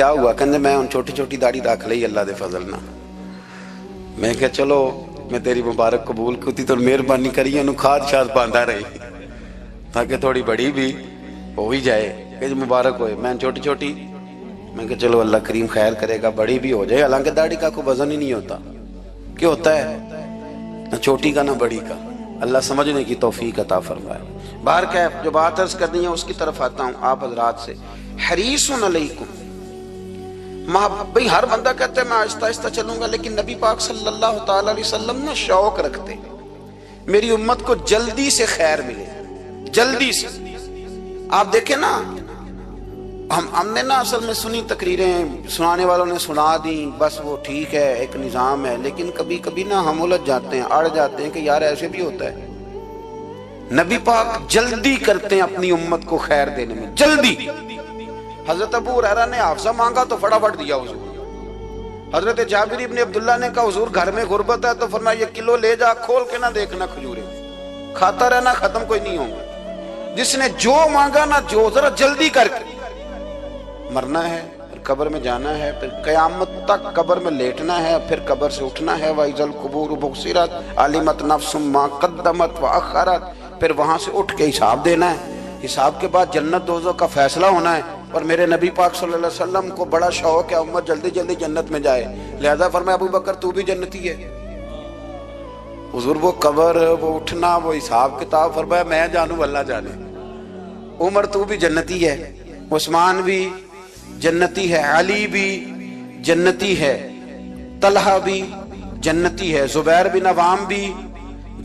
کیا ہوا؟ کہنے میں ان چھوٹی چھوٹی داڑھی رکھ لئی اللہ دے فضل نہ. میں کہا چلو میں تیری مبارک قبول کیتی تو مہربانی کری انہوں کھاد شاد باندھا رہی تاکہ تھوڑی بڑی بھی ہو ہی جائے کہ مبارک ہوئے. میں چھوٹی چھوٹی میں کہا چلو اللہ کریم خیر کرے گا بڑی بھی ہو جائے. حالانکہ داڑھی کا کوئی وزن ہی نہیں ہوتا. کیا ہوتا ہے؟ نہ چھوٹی کا نہ بڑی کا. اللہ سمجھنے کی توفیق عطا فرمائے. باہر کہ جو بات عرض کرنی ہے اس کی طرف آتا ہوں آپ حضرات سے. حریص علیکم، بھئی ہر بندہ کہتا ہے میں آہستہ آہستہ چلوں گا، لیکن نبی پاک صلی اللہ تعالی علیہ وسلم نے شوق رکھتے میری امت کو جلدی سے خیر ملے، جلدی سے. آپ دیکھیں نا، ہم نے نا اصل میں سنی تقریریں، سنانے والوں نے سنا دیں، بس وہ ٹھیک ہے ایک نظام ہے، لیکن کبھی کبھی نا ہم الجھ جاتے ہیں، اڑ جاتے ہیں کہ یار ایسے بھی ہوتا ہے. نبی پاک جلدی کرتے ہیں اپنی امت کو خیر دینے میں، جلدی. حضرت ابو ہریرہ نے حافظہ مانگا تو فٹافٹ دیا حضور. حضرت جابر ابن عبداللہ نے کہا حضور گھر میں غربت ہے تو فرمایا 1 کلو لے جا، کھول کے نہ دیکھنا کھجوریں، کھاتا رہنا ختم کوئی نہیں ہوگا. جس نے جو مانگا نا، جو ذرا جلدی کر کے. مرنا ہے، پھر قبر میں جانا ہے، پھر قیامت تک قبر میں لیٹنا ہے، پھر قبر سے اٹھنا ہے. وَإِذَا الْقُبُورُ بُعْثِرَتْ عَلِمَتْ نَفْسٌ مَا قَدَّمَتْ وَأَخَّرَتْ. پھر وہاں سے اٹھ کے حساب دینا ہے. حساب کے بعد جنت دوزخ کا فیصلہ ہونا ہے. اور میرے نبی پاک صلی اللہ علیہ وسلم کو بڑا شوق ہے امت جلدی جلدی جنت میں جائے، لہذا فرمایا ابو بکر تو بھی جنتی ہے. حضور وہ قبر، وہ اٹھنا، وہ حساب کتاب، فرمایا میں جانوں اللہ جانے. عمر تو بھی جنتی ہے، عثمان بھی جنتی ہے، علی بھی جنتی ہے، طلحہ بھی جنتی ہے، زبیر بن عوام بھی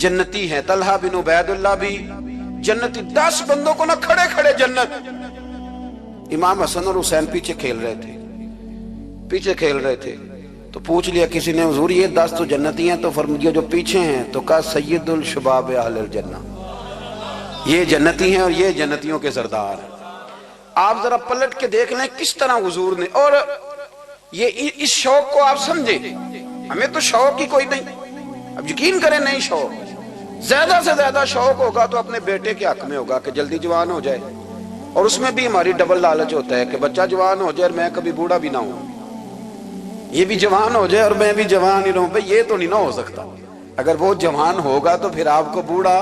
جنتی ہے، طلحہ بن عبید اللہ بھی جنتی. 10 بندوں کو نہ کھڑے کھڑے جنت. امام حسن اور حسین پیچھے کھیل رہے تھے تو پوچھ لیا کسی نے حضور یہ 10 تو جنتی ہیں، تو فرمایا جو پیچھے ہیں، تو کہا سید الشباب اہل الجنہ، یہ جنتی ہیں اور یہ جنتیوں کے سردار. آپ ذرا پلٹ کے دیکھ لیں کس طرح حضور نے، اور یہ اس شوق کو آپ سمجھیں. ہمیں تو شوق ہی کوئی نہیں، اب یقین کریں نہیں شوق. زیادہ سے زیادہ شوق ہوگا تو اپنے بیٹے کے حق میں ہوگا کہ جلدی جوان ہو جائے، اور اس میں بھی ہماری ڈبل لالچ ہوتا ہے کہ بچہ جوان ہو جائے اور میں کبھی بوڑھا بھی نہ ہوں، یہ بھی جوان ہو جائے اور میں بھی جوان ہی رہوں. بھئی یہ تو نہیں نہ ہو سکتا. اگر وہ جوان ہوگا تو پھر آپ کو بوڑھا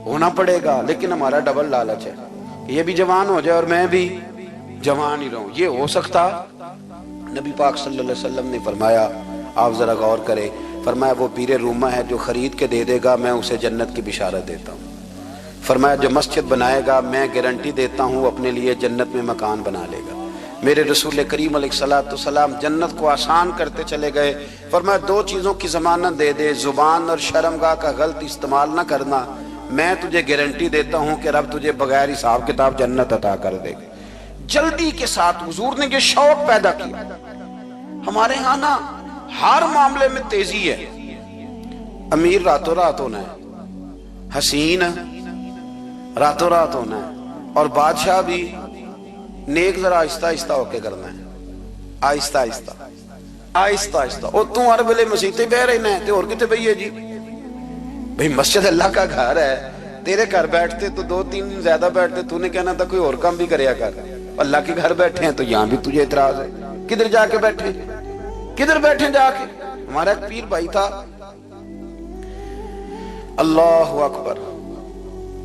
ہونا پڑے گا، لیکن ہمارا ڈبل لالچ ہے کہ یہ بھی جوان ہو جائے اور میں بھی جوان ہی رہوں. یہ ہو سکتا؟ نبی پاک صلی اللہ علیہ وسلم نے فرمایا، آپ ذرا غور کریں، فرمایا وہ پیر رومہ ہے جو خرید کے دے دے گا میں اسے جنت کی بشارت دیتا ہوں. فرمایا جو مسجد بنائے گا میں گارنٹی دیتا ہوں اپنے لیے جنت میں مکان بنا لے گا. میرے رسول کریم علیہ السلام جنت کو آسان کرتے چلے گئے. فرمایا 2 چیزوں کی ضمانت دے دے، زبان اور شرمگاہ کا غلط استعمال نہ کرنا، میں تجھے گارنٹی دیتا ہوں کہ رب تجھے بغیر حساب کتاب جنت عطا کر دے گا. جلدی کے ساتھ حضور نے یہ شوق پیدا کیا. ہمارے ہاں نا ہر معاملے میں تیزی ہے. امیر راتوں رات ہونا ہے، حسین راتوں رات ہونا ہے، اور بادشاہ بھی نیک ذرا آہستہ آہستہ ہو کے کرنا ہے، آہستہ آہستہ آہستہ آہستہ. اور تو ہر ویلے مسیطے بہ رہنا ہے تے اور کتے بھئی ہے جی؟ بھئی مسجد اللہ کا گھر ہے، تیرے گھر بیٹھتے تو 2-3 دن زیادہ بیٹھتے، تو نے کہنا تھا کوئی اور کام بھی کریا کر. اللہ کے گھر بیٹھے ہیں تو یہاں بھی تجھے اعتراض ہے. کدھر جا کے بیٹھے، کدھر بیٹھے جا کے؟ ہمارا ایک پیر بھائی تھا، اللہ اکبر،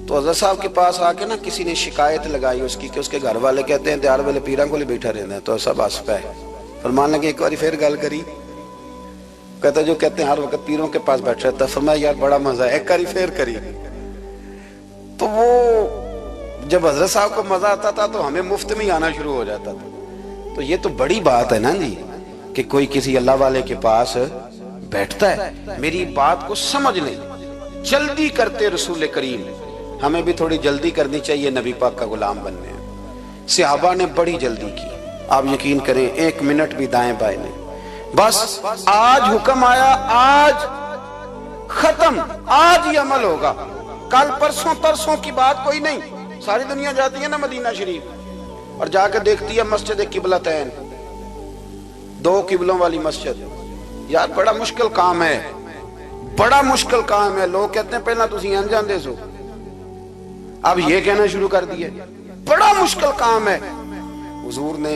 تو حضرت صاحب کے پاس آ کے نا کسی نے شکایت لگائی اس کی کہ اس کے گھر والے کہتے ہیں دیار والے پیران کو لے بیٹھا رہنا ہے. تو سب ہنس پہ فرمان لگے ایک باری پھر گل کری، کہتا جو کہتے ہیں ہر وقت پیروں کے پاس بیٹھ رہتا. فرمایا یار بڑا مزہ ہے، ایک باری پھر کری. تو وہ جب حضرت صاحب کو مزہ آتا تھا تو ہمیں مفت میں ہی آنا شروع ہو جاتا تھا. تو یہ تو بڑی بات ہے نا جی کہ کوئی کسی اللہ والے کے پاس بیٹھتا ہے. میری بات کو سمجھ لیں، جلدی کرتے رسول کریم. ہمیں بھی تھوڑی جلدی کرنی چاہیے نبی پاک کا غلام بننے. صحابہ نے بڑی جلدی کی، آپ یقین کریں 1 منٹ بھی دائیں بائیں نہیں. بس آج حکم آیا، آج ختم، آج ہی عمل ہوگا، کل پرسوں ترسوں کی بات کوئی نہیں. ساری دنیا جاتی ہے نا مدینہ شریف اور جا کے دیکھتی ہے مسجد قبلتین، 2 قبلوں والی مسجد. یار بڑا مشکل کام ہے، بڑا مشکل کام ہے. لوگ کہتے ہیں پہلا تسی این جاندے سو، اب یہ کہنا شروع کر دیا بڑا مشکل کام ہے. حضور نے